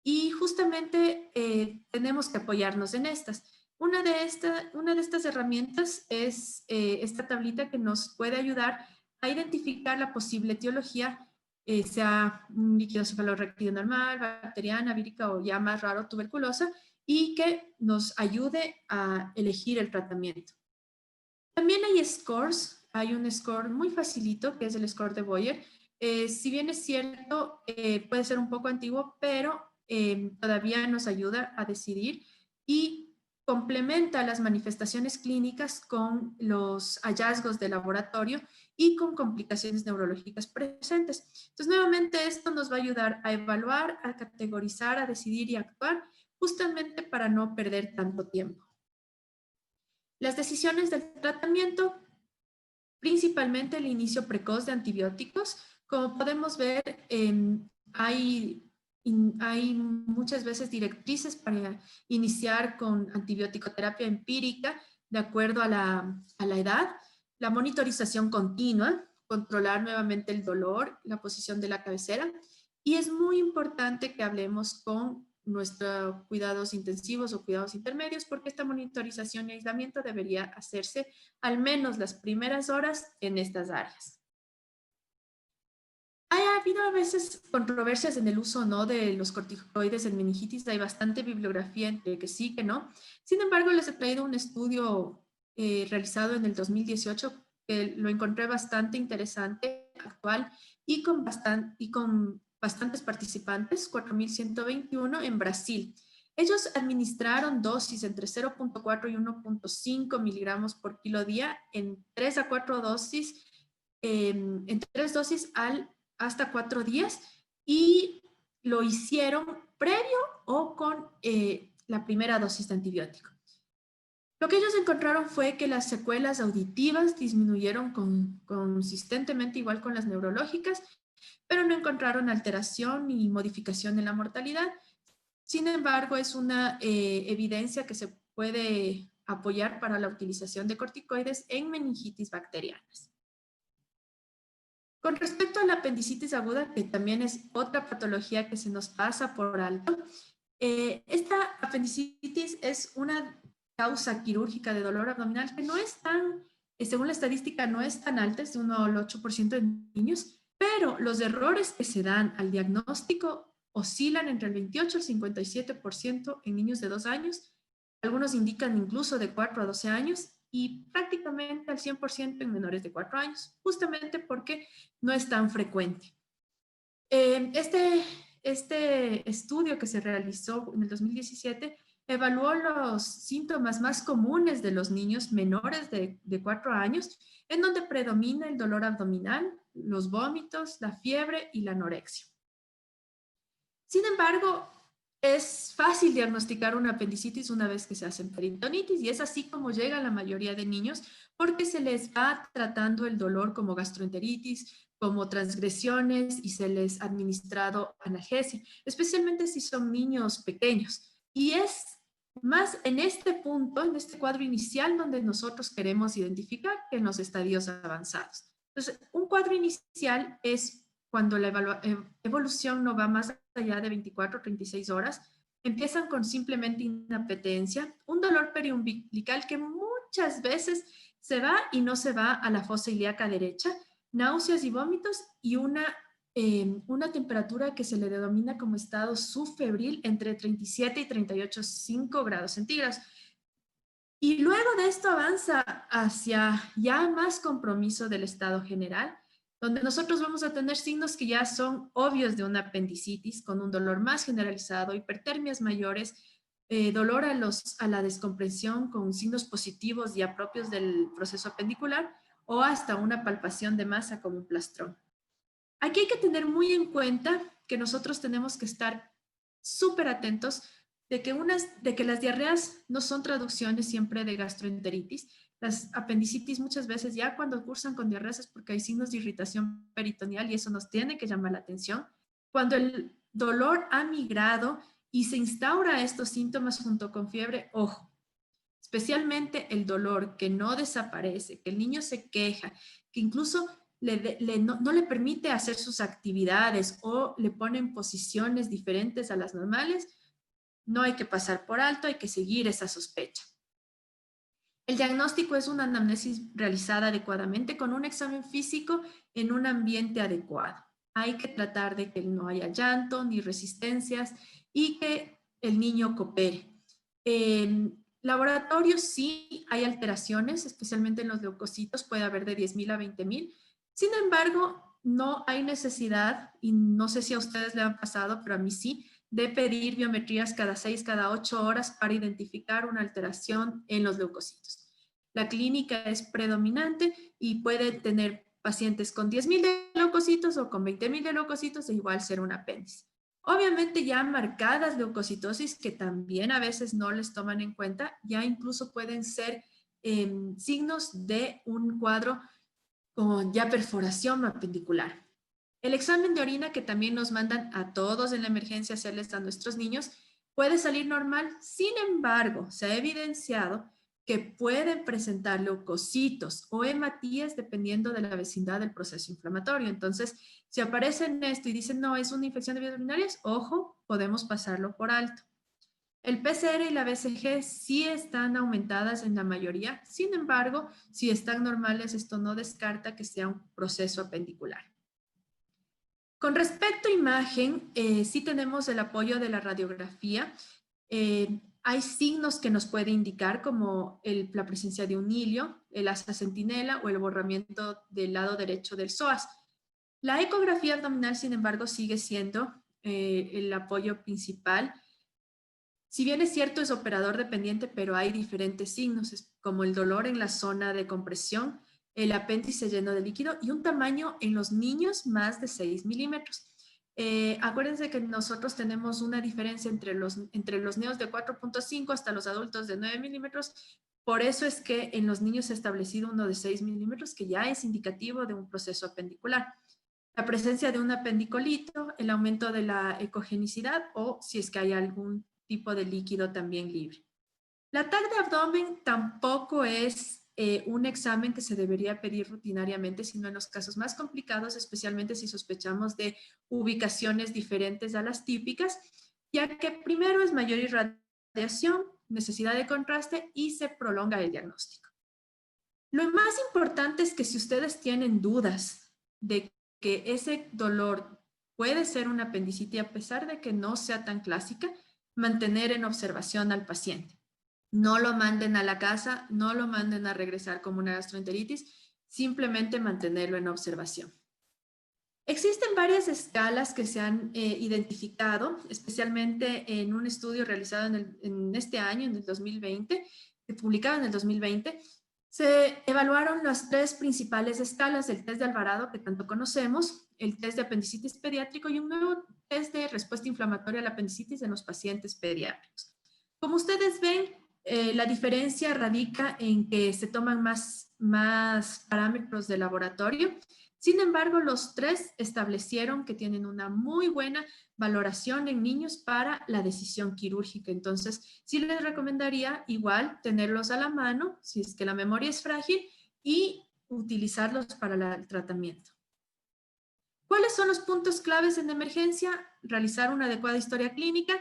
y justamente tenemos que apoyarnos en estas. Una de estas herramientas es esta tablita que nos puede ayudar a identificar la posible etiología, sea un líquido cefalorraquídeo normal, bacteriana, vírica o ya más raro, tuberculosa, y que nos ayude a elegir el tratamiento. También hay scores, hay un score muy facilito que es el score de Boyer. Si bien es cierto, puede ser un poco antiguo, pero todavía nos ayuda a decidir y complementa las manifestaciones clínicas con los hallazgos de laboratorio y con complicaciones neurológicas presentes. Entonces, nuevamente, esto nos va a ayudar a evaluar, a categorizar, a decidir y actuar justamente para no perder tanto tiempo. Las decisiones del tratamiento, principalmente el inicio precoz de antibióticos. Como podemos ver, hay muchas veces directrices para iniciar con antibiótico-terapia empírica de acuerdo a la edad, la monitorización continua, controlar nuevamente el dolor, la posición de la cabecera, y es muy importante que hablemos con nuestros cuidados intensivos o cuidados intermedios, porque esta monitorización y aislamiento debería hacerse al menos las primeras horas en estas áreas. Ha habido a veces controversias en el uso o no de los corticoides en meningitis. Hay bastante bibliografía entre que sí, que no. Sin embargo, les he traído un estudio realizado en el 2018 que lo encontré bastante interesante, actual y con bastantes participantes, 4.121 en Brasil. Ellos administraron dosis entre 0.4 y 1.5 miligramos por kilo día en 3 a 4 dosis, en 3 dosis hasta 4 días, y lo hicieron previo o con la primera dosis de antibiótico. Lo que ellos encontraron fue que las secuelas auditivas disminuyeron consistentemente, igual con las neurológicas, pero no encontraron alteración ni modificación en la mortalidad. Sin embargo, es una evidencia que se puede apoyar para la utilización de corticoides en meningitis bacterianas. Con respecto a la apendicitis aguda, que también es otra patología que se nos pasa por alto, esta apendicitis es una causa quirúrgica de dolor abdominal que no es tan, según la estadística, no es tan alta, es de 1 al 8% de niños, pero los errores que se dan al diagnóstico oscilan entre el 28 y el 57% en niños de 2 años, algunos indican incluso de 4 a 12 años, y prácticamente al 100% en menores de 4 años, justamente porque no es tan frecuente. Este estudio que se realizó en el 2017 evaluó los síntomas más comunes de los niños menores de 4 años, en donde predomina el dolor abdominal, los vómitos, la fiebre y la anorexia. Sin embargo, Es fácil diagnosticar una apendicitis una vez que se hacen peritonitis y es así como llega la mayoría de niños porque se les va tratando el dolor como gastroenteritis, como transgresiones y se les ha administrado analgesia, especialmente si son niños pequeños. Y es más en este punto, en este cuadro inicial, donde nosotros queremos identificar que en los estadios avanzados. Entonces, un cuadro inicial es cuando la evolución no va más allá de 24 o 36 horas, empiezan con simplemente inapetencia, un dolor periumbilical que muchas veces se va y no se va a la fosa ilíaca derecha, náuseas y vómitos y una temperatura que se le denomina como estado subfebril entre 37 y 38,5 grados centígrados. Y luego de esto avanza hacia ya más compromiso del estado general, donde nosotros vamos a tener signos que ya son obvios de una apendicitis, con un dolor más generalizado, hipertermias mayores, dolor a la descompresión con signos positivos ya propios del proceso apendicular o hasta una palpación de masa como un plastrón. Aquí hay que tener muy en cuenta que nosotros tenemos que estar súper atentos de que las diarreas no son traducciones siempre de gastroenteritis. Las apendicitis muchas veces ya cuando cursan con diarreas es porque hay signos de irritación peritoneal y eso nos tiene que llamar la atención. Cuando el dolor ha migrado y se instaura estos síntomas junto con fiebre, ojo, especialmente el dolor que no desaparece, que el niño se queja, que incluso no le permite hacer sus actividades o le pone en posiciones diferentes a las normales, no hay que pasar por alto, hay que seguir esa sospecha. El diagnóstico es una anamnesis realizada adecuadamente con un examen físico en un ambiente adecuado. Hay que tratar de que no haya llanto ni resistencias y que el niño coopere. En laboratorio sí hay alteraciones, especialmente en los leucocitos, puede haber de 10,000 a 20,000. Sin embargo, no hay necesidad, y no sé si a ustedes le han pasado, pero a mí sí, de pedir biometrías cada 6, cada 8 horas para identificar una alteración en los leucocitos. La clínica es predominante y puede tener pacientes con 10,000 de leucocitos o con 20,000 de leucocitos e igual ser un apéndice. Obviamente ya marcadas leucocitosis que también a veces no les toman en cuenta, ya incluso pueden ser signos de un cuadro con ya perforación apendicular. El examen de orina que también nos mandan a todos en la emergencia hacerles a nuestros niños puede salir normal. Sin embargo, se ha evidenciado que pueden presentar leucocitos o hematías dependiendo de la vecindad del proceso inflamatorio. Entonces, si aparece en esto y dicen, no, es una infección de vías urinarias, ojo, podemos pasarlo por alto. El PCR y la BCG sí están aumentadas en la mayoría. Sin embargo, si están normales, esto no descarta que sea un proceso apendicular. Con respecto a imagen, sí tenemos el apoyo de la radiografía. Hay signos que nos puede indicar como la presencia de un hilio, el asa centinela o el borramiento del lado derecho del psoas. La ecografía abdominal, sin embargo, sigue siendo el apoyo principal. Si bien es cierto, es operador dependiente, pero hay diferentes signos, como el dolor en la zona de compresión, el apéndice lleno de líquido y un tamaño en los niños más de 6 milímetros. Acuérdense que nosotros tenemos una diferencia entre los neos de 4,5 hasta los adultos de 9 milímetros. Por eso es que en los niños se ha establecido uno de 6 milímetros, que ya es indicativo de un proceso apendicular. La presencia de un apendicolito, el aumento de la ecogenicidad o si es que hay algún tipo de líquido también libre. La TAC de abdomen tampoco es un examen que se debería pedir rutinariamente, sino en los casos más complicados, especialmente si sospechamos de ubicaciones diferentes a las típicas, ya que primero es mayor irradiación, necesidad de contraste y se prolonga el diagnóstico. Lo más importante es que si ustedes tienen dudas de que ese dolor puede ser una apendicitis a pesar de que no sea tan clásica, mantener en observación al paciente. No lo manden a la casa, no lo manden a regresar como una gastroenteritis, simplemente mantenerlo en observación. Existen varias escalas que se han identificado, especialmente en un estudio realizado en este año, en el 2020, publicado en el 2020, Se evaluaron las tres principales escalas del test de Alvarado que tanto conocemos, el test de apendicitis pediátrico y un nuevo test de respuesta inflamatoria a la apendicitis en los pacientes pediátricos. Como ustedes ven, la diferencia radica en que se toman más parámetros de laboratorio. Sin embargo, los tres establecieron que tienen una muy buena valoración en niños para la decisión quirúrgica. Entonces, sí les recomendaría igual tenerlos a la mano, si es que la memoria es frágil, y utilizarlos para el tratamiento. ¿Cuáles son los puntos claves en emergencia? Realizar una adecuada historia clínica,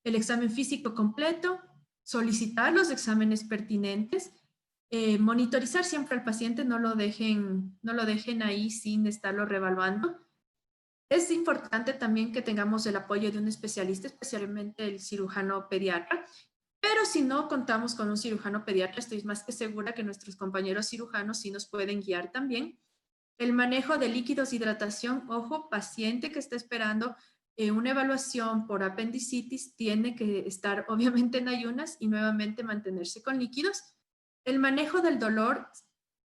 el examen físico completo, solicitar los exámenes pertinentes, monitorizar siempre al paciente, no lo dejen ahí sin estarlo reevaluando. Es importante también que tengamos el apoyo de un especialista, especialmente el cirujano pediatra, pero si no contamos con un cirujano pediatra, estoy más que segura que nuestros compañeros cirujanos sí nos pueden guiar también. El manejo de líquidos, hidratación, ojo, paciente que está esperando una evaluación por apendicitis tiene que estar obviamente en ayunas y nuevamente mantenerse con líquidos. El manejo del dolor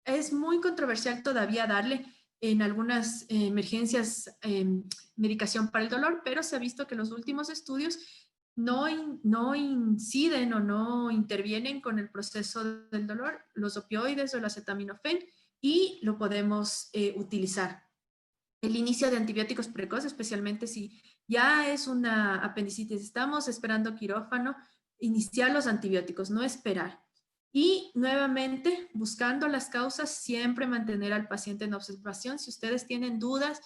es muy controversial todavía darle en algunas emergencias medicación para el dolor, pero se ha visto que los últimos estudios no inciden o no intervienen con el proceso del dolor, los opioides o el acetaminofén, y lo podemos utilizar. El inicio de antibióticos precoces, especialmente si ya es una apendicitis, estamos esperando quirófano, iniciar los antibióticos, no esperar. Y nuevamente, buscando las causas, siempre mantener al paciente en observación. Si ustedes tienen dudas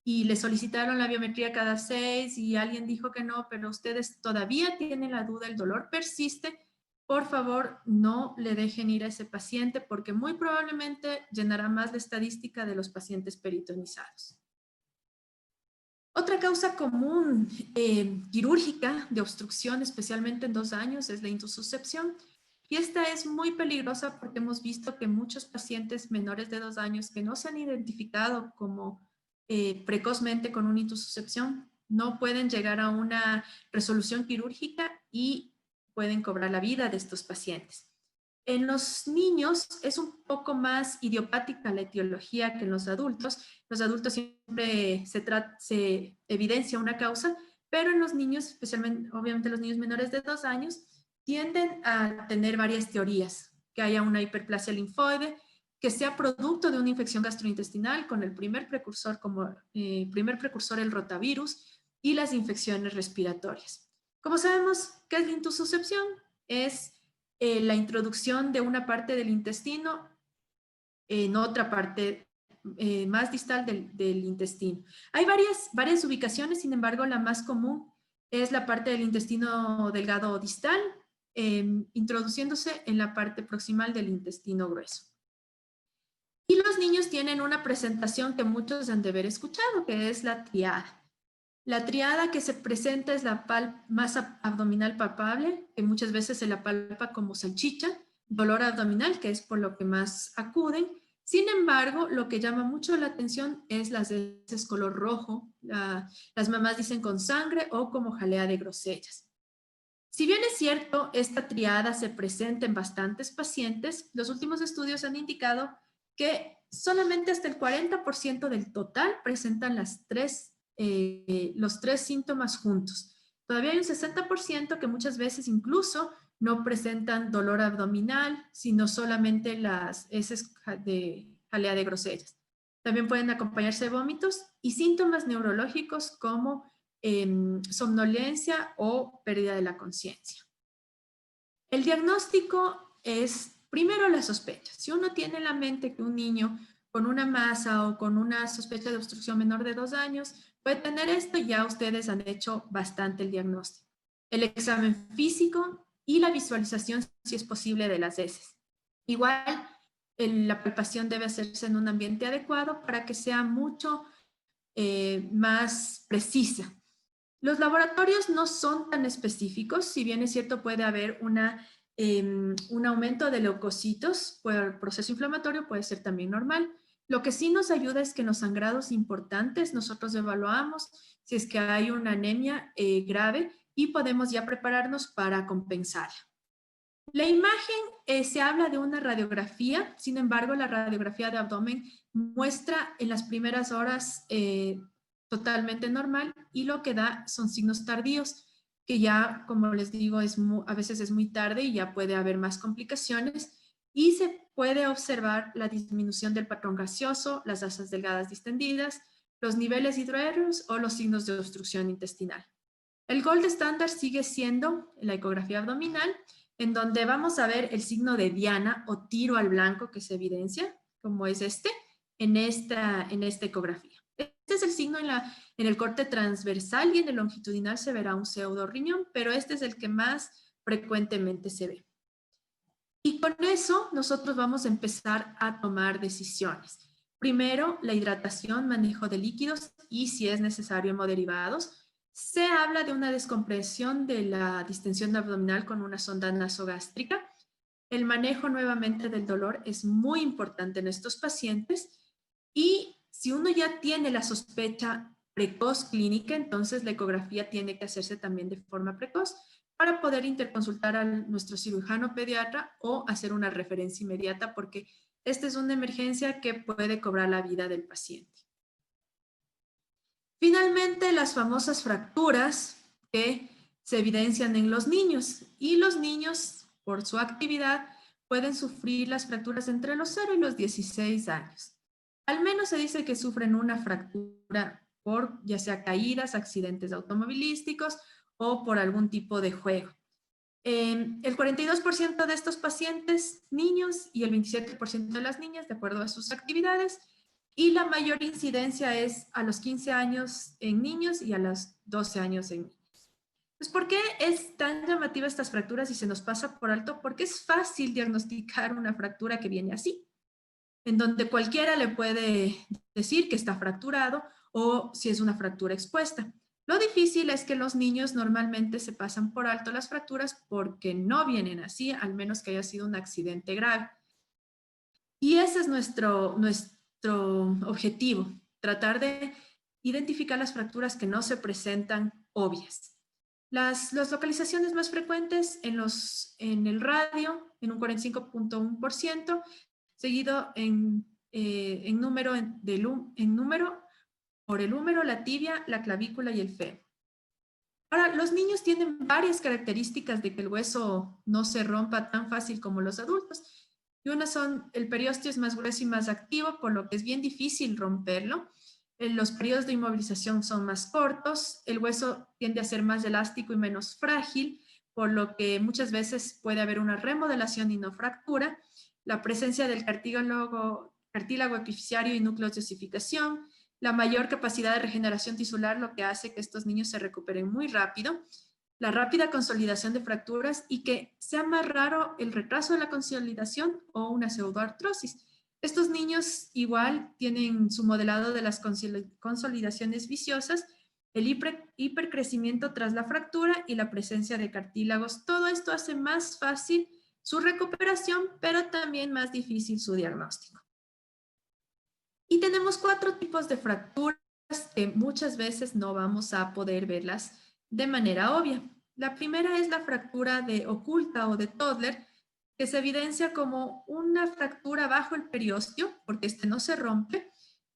y le solicitaron la biometría cada 6 y alguien dijo que no, pero ustedes todavía tienen la duda, el dolor persiste, por favor, no le dejen ir a ese paciente porque muy probablemente llenará más la estadística de los pacientes peritonizados. Otra causa común quirúrgica de obstrucción, especialmente en 2 años, es la intususcepción. Y esta es muy peligrosa porque hemos visto que muchos pacientes menores de 2 años que no se han identificado como precozmente con una intususcepción no pueden llegar a una resolución quirúrgica y pueden cobrar la vida de estos pacientes. En los niños es un poco más idiopática la etiología que en los adultos. Los adultos siempre se evidencia una causa, pero en los niños, especialmente, obviamente los niños menores de 2 años, tienden a tener varias teorías, que haya una hiperplasia linfoide, que sea producto de una infección gastrointestinal con el primer precursor el rotavirus y las infecciones respiratorias. Como sabemos, ¿qué es la intususcepción? Es la introducción de una parte del intestino en otra parte más distal del intestino. Hay varias ubicaciones, sin embargo, la más común es la parte del intestino delgado distal, introduciéndose en la parte proximal del intestino grueso. Y los niños tienen una presentación que muchos han de haber escuchado, que es la triada. La triada que se presenta es la masa abdominal palpable, que muchas veces se la palpa como salchicha, dolor abdominal, que es por lo que más acuden. Sin embargo, lo que llama mucho la atención es las heces color rojo. Las mamás dicen con sangre o como jalea de grosellas. Si bien es cierto, esta triada se presenta en bastantes pacientes, los últimos estudios han indicado que solamente hasta el 40% del total presentan los 3 síntomas juntos. Todavía hay un 60% que muchas veces incluso no presentan dolor abdominal, sino solamente las heces de jalea de grosellas. También pueden acompañarse de vómitos y síntomas neurológicos como somnolencia o pérdida de la conciencia. El diagnóstico es primero la sospecha. Si uno tiene en la mente que un niño con una masa o con una sospecha de obstrucción menor de 2 años puede tener esto, ya ustedes han hecho bastante el diagnóstico. El examen físico y la visualización, si es posible, de las heces. Igual, la palpación debe hacerse en un ambiente adecuado para que sea mucho más precisa. Los laboratorios no son tan específicos, si bien es cierto puede haber un aumento de leucocitos por el proceso inflamatorio, puede ser también normal. Lo que sí nos ayuda es que en los sangrados importantes nosotros evaluamos si es que hay una anemia grave y podemos ya prepararnos para compensarla. La imagen se habla de una radiografía, sin embargo, la radiografía de abdomen muestra en las primeras horas totalmente normal y lo que da son signos tardíos, que ya, como les digo, a veces es muy tarde y ya puede haber más complicaciones y se puede observar la disminución del patrón gaseoso, las asas delgadas distendidas, los niveles hidroaéreos o los signos de obstrucción intestinal. El gold estándar sigue siendo la ecografía abdominal, en donde vamos a ver el signo de diana o tiro al blanco que se evidencia, como es en esta ecografía. Este es el signo en el corte transversal y en el longitudinal se verá un pseudo riñón, pero este es el que más frecuentemente se ve. Y con eso nosotros vamos a empezar a tomar decisiones. Primero, la hidratación, manejo de líquidos y si es necesario hemoderivados. Se habla de una descompresión de la distensión abdominal con una sonda nasogástrica. El manejo nuevamente del dolor es muy importante en estos pacientes y si uno ya tiene la sospecha precoz clínica, entonces la ecografía tiene que hacerse también de forma precoz para poder interconsultar a nuestro cirujano pediatra o hacer una referencia inmediata porque esta es una emergencia que puede cobrar la vida del paciente. Finalmente, las famosas fracturas que se evidencian en los niños y los niños, por su actividad, pueden sufrir las fracturas entre los 0 y los 16 años. Al menos se dice que sufren una fractura por ya sea caídas, accidentes automovilísticos o por algún tipo de juego. El 42% de estos pacientes niños y el 27% de las niñas, de acuerdo a sus actividades, y la mayor incidencia es a los 15 años en niños y a los 12 años en niños. Pues, ¿por qué es tan llamativa estas fracturas y se nos pasa por alto? Porque es fácil diagnosticar una fractura que viene así, en donde cualquiera le puede decir que está fracturado o si es una fractura expuesta. Lo difícil es que los niños normalmente se pasan por alto las fracturas porque no vienen así, al menos que haya sido un accidente grave. Y ese es nuestro objetivo, tratar de identificar las fracturas que no se presentan obvias. Las localizaciones más frecuentes en el radio, en un 45.1%, seguido en número por el húmero, la tibia, la clavícula y el fémur. Ahora, los niños tienen varias características de que el hueso no se rompa tan fácil como los adultos. Y una son, el periósteo es más grueso y más activo, por lo que es bien difícil romperlo. Los periodos de inmovilización son más cortos, el hueso tiende a ser más elástico y menos frágil, por lo que muchas veces puede haber una remodelación y no fractura. La presencia del cartílago epifisiario y núcleos de osificación, la mayor capacidad de regeneración tisular, lo que hace que estos niños se recuperen muy rápido, la rápida consolidación de fracturas y que sea más raro el retraso de la consolidación o una pseudoartrosis. Estos niños igual tienen su modelado de las consolidaciones viciosas, el hipercrecimiento tras la fractura y la presencia de cartílagos. Todo esto hace más fácil su recuperación, pero también más difícil su diagnóstico. Y tenemos 4 tipos de fracturas que muchas veces no vamos a poder verlas de manera obvia. La primera es la fractura de oculta o de Toddler, que se evidencia como una fractura bajo el periósteo, porque este no se rompe,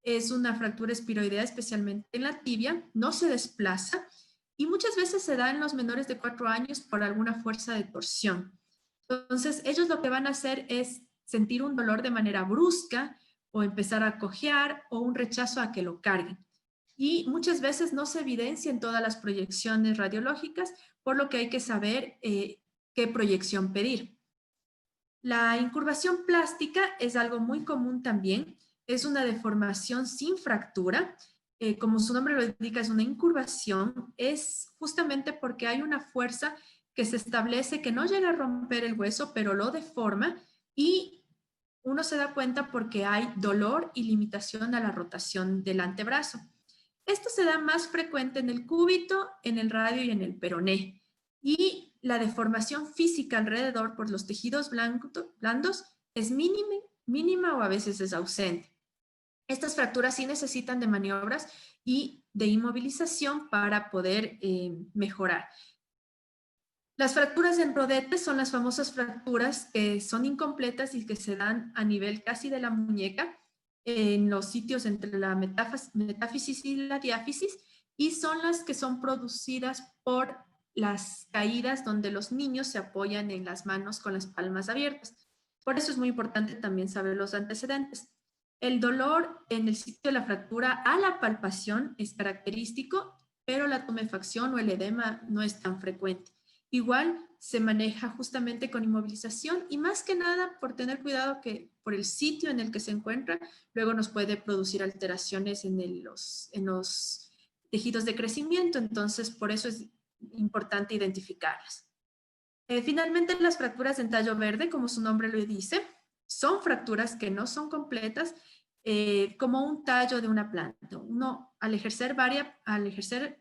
es una fractura espiroidea, especialmente en la tibia, no se desplaza y muchas veces se da en los menores de 4 años por alguna fuerza de torsión. Entonces, ellos lo que van a hacer es sentir un dolor de manera brusca o empezar a cojear o un rechazo a que lo carguen. Y muchas veces no se evidencia en todas las proyecciones radiológicas, por lo que hay que saber qué proyección pedir. La incurvación plástica es algo muy común también. Es una deformación sin fractura. Como su nombre lo indica, es una incurvación. Es justamente porque hay una fuerza que se establece que no llega a romper el hueso, pero lo deforma y uno se da cuenta porque hay dolor y limitación a la rotación del antebrazo. Esto se da más frecuente en el cúbito, en el radio y en el peroné. Y la deformación física alrededor por los tejidos blandos es mínima o a veces es ausente. Estas fracturas sí necesitan de maniobras y de inmovilización para poder mejorar. Las fracturas en rodete son las famosas fracturas que son incompletas y que se dan a nivel casi de la muñeca, en los sitios entre la metáfisis y la diáfisis, y son las que son producidas por las caídas donde los niños se apoyan en las manos con las palmas abiertas. Por eso es muy importante también saber los antecedentes. El dolor en el sitio de la fractura a la palpación es característico, pero la tumefacción o el edema no es tan frecuente. Igual se maneja justamente con inmovilización y más que nada por tener cuidado que por el sitio en el que se encuentra, luego nos puede producir alteraciones en los tejidos de crecimiento, entonces por eso es importante identificarlas. Finalmente, las fracturas en tallo verde, como su nombre lo dice, son fracturas que no son completas, como un tallo de una planta. Uno, al ejercer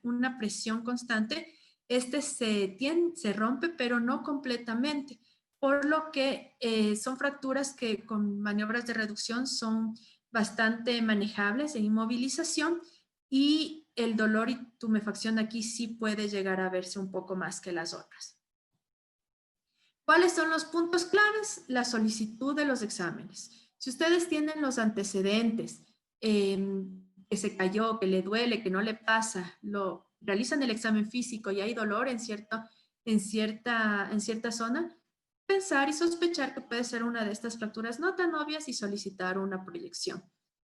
una presión constante, se rompe, pero no completamente, por lo que son fracturas que con maniobras de reducción son bastante manejables en inmovilización y el dolor y tumefacción aquí sí puede llegar a verse un poco más que las otras. ¿Cuáles son los puntos claves? La solicitud de los exámenes. Si ustedes tienen los antecedentes, que se cayó, que le duele, que no le pasa, realizan el examen físico y hay dolor en cierta zona, pensar y sospechar que puede ser una de estas fracturas no tan obvias y solicitar una proyección.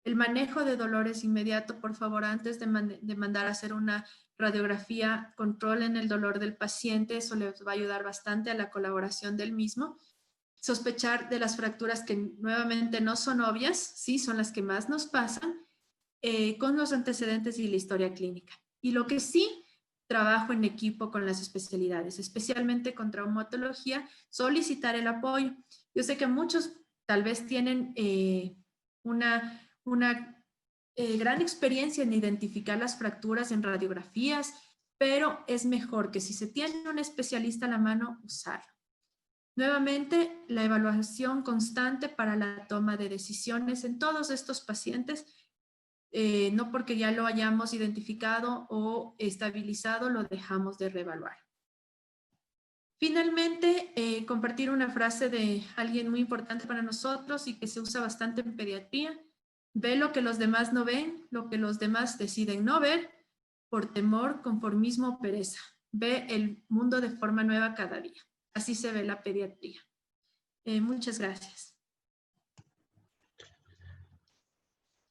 El manejo de dolor es inmediato, por favor, antes de mandar a hacer una radiografía, controlen el dolor del paciente, eso les va a ayudar bastante a la colaboración del mismo. Sospechar de las fracturas que nuevamente no son obvias, sí, son las que más nos pasan, con los antecedentes y la historia clínica. Y lo que sí, trabajo en equipo con las especialidades, especialmente con traumatología, solicitar el apoyo. Yo sé que muchos tal vez tienen una gran experiencia en identificar las fracturas en radiografías, pero es mejor que si se tiene un especialista a la mano, usarlo. Nuevamente, la evaluación constante para la toma de decisiones en todos estos pacientes, no porque ya lo hayamos identificado o estabilizado, lo dejamos de reevaluar. Finalmente, compartir una frase de alguien muy importante para nosotros y que se usa bastante en pediatría. Ve lo que los demás no ven, lo que los demás deciden no ver, por temor, conformismo o pereza. Ve el mundo de forma nueva cada día. Así se ve la pediatría. Muchas gracias.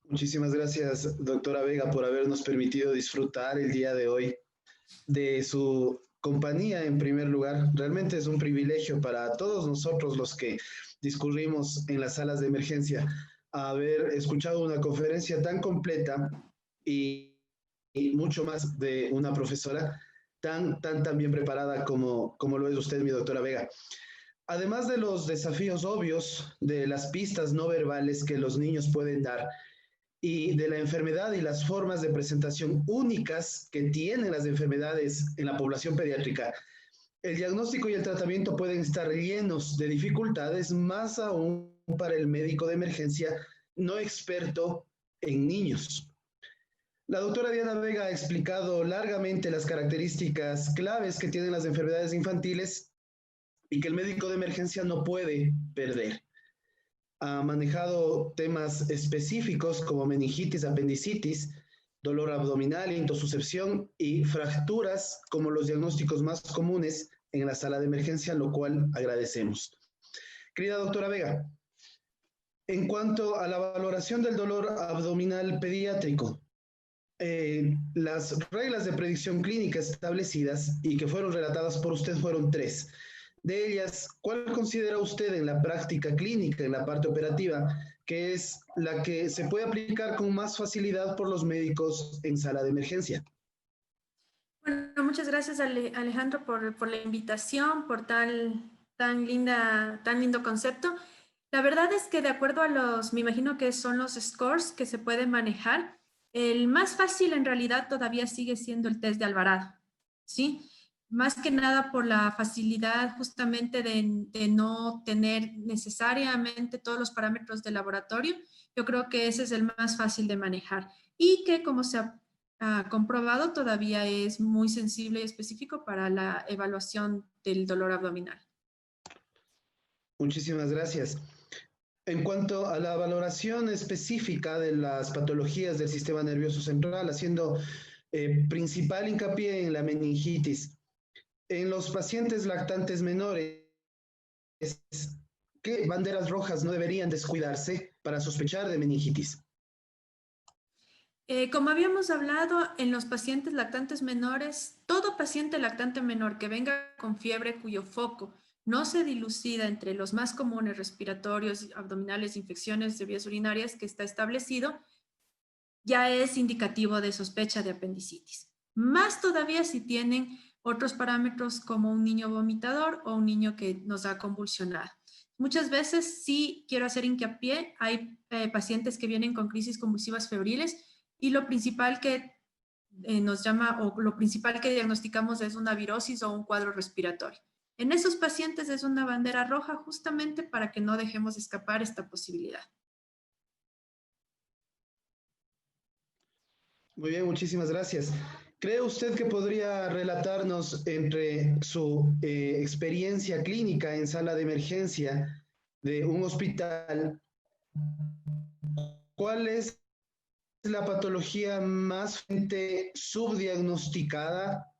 Muchísimas gracias, doctora Vega, por habernos permitido disfrutar el día de hoy de su compañía en primer lugar. Realmente es un privilegio para todos nosotros los que discurrimos en las salas de emergencia haber escuchado una conferencia tan completa y mucho más de una profesora tan bien preparada como lo es usted, mi doctora Vega. Además de los desafíos obvios, de las pistas no verbales que los niños pueden dar, y de la enfermedad y las formas de presentación únicas que tienen las enfermedades en la población pediátrica, el diagnóstico y el tratamiento pueden estar llenos de dificultades, más aún para el médico de emergencia no experto en niños. La doctora Diana Vega ha explicado largamente las características claves que tienen las enfermedades infantiles y que el médico de emergencia no puede perder. Ha manejado temas específicos como meningitis, apendicitis, dolor abdominal, intususcepción y fracturas como los diagnósticos más comunes en la sala de emergencia, lo cual agradecemos. Querida doctora Vega, en cuanto a la valoración del dolor abdominal pediátrico, las reglas de predicción clínica establecidas y que fueron relatadas por usted fueron 3. De ellas, ¿cuál considera usted en la práctica clínica, en la parte operativa, que es la que se puede aplicar con más facilidad por los médicos en sala de emergencia? Bueno, muchas gracias Alejandro por la invitación, por tan lindo concepto. La verdad es que de acuerdo a me imagino que son los scores que se pueden manejar, el más fácil en realidad todavía sigue siendo el test de Alvarado, ¿sí? Más que nada por la facilidad justamente de no tener necesariamente todos los parámetros de laboratorio. Yo creo que ese es el más fácil de manejar y que como se comprobado, todavía es muy sensible y específico para la evaluación del dolor abdominal. Muchísimas gracias. En cuanto a la valoración específica de las patologías del sistema nervioso central, haciendo principal hincapié en la meningitis, en los pacientes lactantes menores, ¿qué banderas rojas no deberían descuidarse para sospechar de meningitis? Como habíamos hablado, en los pacientes lactantes menores, todo paciente lactante menor que venga con fiebre cuyo foco no se dilucida entre los más comunes respiratorios, abdominales, infecciones de vías urinarias que está establecido, ya es indicativo de sospecha de apendicitis. Más todavía si tienen otros parámetros como un niño vomitador o un niño que nos ha convulsionado. Muchas veces sí quiero hacer hincapié, hay pacientes que vienen con crisis convulsivas febriles y lo principal que nos llama o lo principal que diagnosticamos es una virosis o un cuadro respiratorio. En esos pacientes es una bandera roja justamente para que no dejemos escapar esta posibilidad. Muy bien, muchísimas gracias. ¿Cree usted que podría relatarnos entre su experiencia clínica en sala de emergencia de un hospital, cuál es la patología más subdiagnosticada?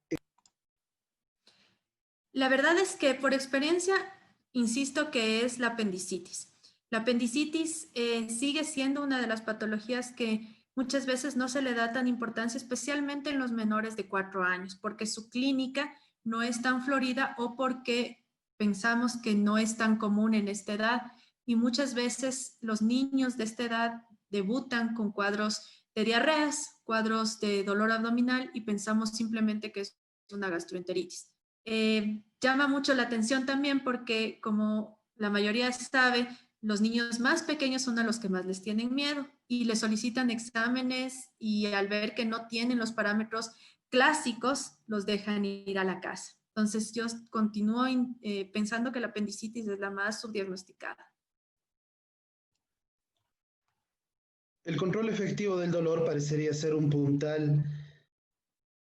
La verdad es que por experiencia, insisto que es la apendicitis. La apendicitis sigue siendo una de las patologías que muchas veces no se le da tan importancia, especialmente en los menores de 4 años, porque su clínica no es tan florida o porque pensamos que no es tan común en esta edad. Y muchas veces los niños de esta edad debutan con cuadros de diarreas, cuadros de dolor abdominal y pensamos simplemente que es una gastroenteritis. Llama mucho la atención también porque, como la mayoría sabe, los niños más pequeños son a los que más les tienen miedo y les solicitan exámenes y al ver que no tienen los parámetros clásicos, los dejan ir a la casa. Entonces, yo continúo pensando que la apendicitis es la más subdiagnosticada. El control efectivo del dolor parecería ser un puntal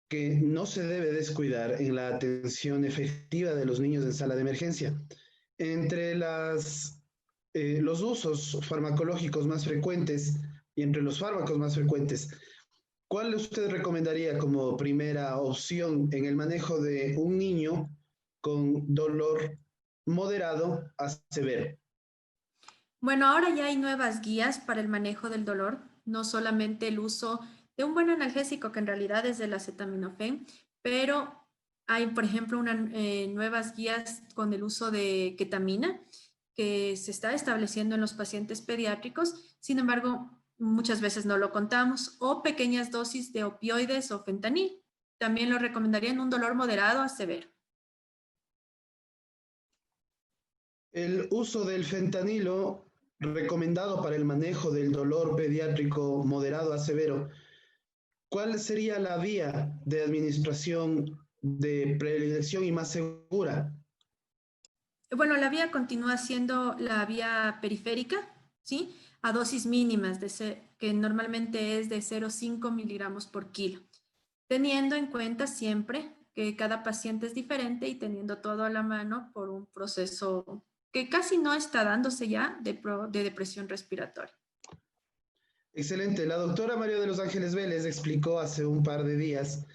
que no se debe descuidar en la atención efectiva de los niños en sala de emergencia. Entre los usos farmacológicos más frecuentes y entre los fármacos más frecuentes, ¿cuál usted recomendaría como primera opción en el manejo de un niño con dolor moderado a severo? Bueno, ahora ya hay nuevas guías para el manejo del dolor, no solamente el uso de un buen analgésico que en realidad es el acetaminofén, pero hay, por ejemplo, nuevas guías con el uso de ketamina que se está estableciendo en los pacientes pediátricos. Sin embargo, muchas veces no lo contamos, o pequeñas dosis de opioides o fentanil. También lo recomendaría en un dolor moderado a severo. El uso del fentanilo recomendado para el manejo del dolor pediátrico moderado a severo, ¿cuál sería la vía de administración de predilección y más segura? Bueno, la vía continúa siendo la vía periférica, ¿sí? A dosis mínimas, que normalmente es de 0,5 miligramos por kilo, teniendo en cuenta siempre que cada paciente es diferente y teniendo todo a la mano por un proceso que casi no está dándose ya de depresión respiratoria. Excelente. La doctora María de los Ángeles Vélez explicó hace un par de días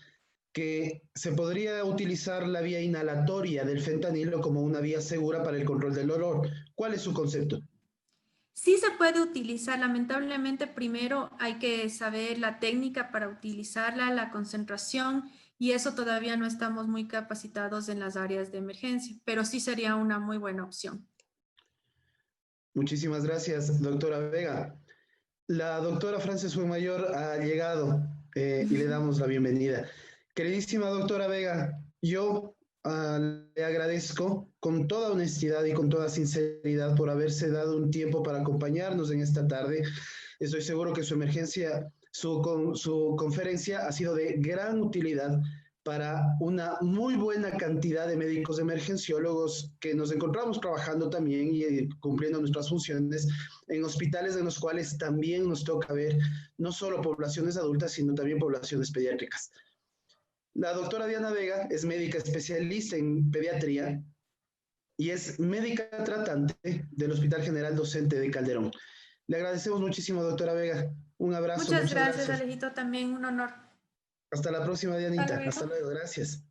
que se podría utilizar la vía inhalatoria del fentanilo como una vía segura para el control del dolor. ¿Cuál es su concepto? Sí se puede utilizar, lamentablemente primero hay que saber la técnica para utilizarla, la concentración, y eso todavía no estamos muy capacitados en las áreas de emergencia, pero sí sería una muy buena opción. Muchísimas gracias, doctora Vega. La doctora Frances Fuenmayor ha llegado y le damos la bienvenida. Queridísima doctora Vega, yo le agradezco con toda honestidad y con toda sinceridad por haberse dado un tiempo para acompañarnos en esta tarde. Estoy seguro que su conferencia ha sido de gran utilidad para una muy buena cantidad de médicos emergenciólogos que nos encontramos trabajando también y cumpliendo nuestras funciones en hospitales en los cuales también nos toca ver no solo poblaciones adultas, sino también poblaciones pediátricas. La doctora Diana Vega es médica especialista en pediatría y es médica tratante del Hospital General Docente de Calderón. Le agradecemos muchísimo, doctora Vega. Un abrazo, Muchas muchas gracias, gracias. Alejito, también un honor. Hasta la próxima, Hasta Dianita. luego. Hasta luego, gracias.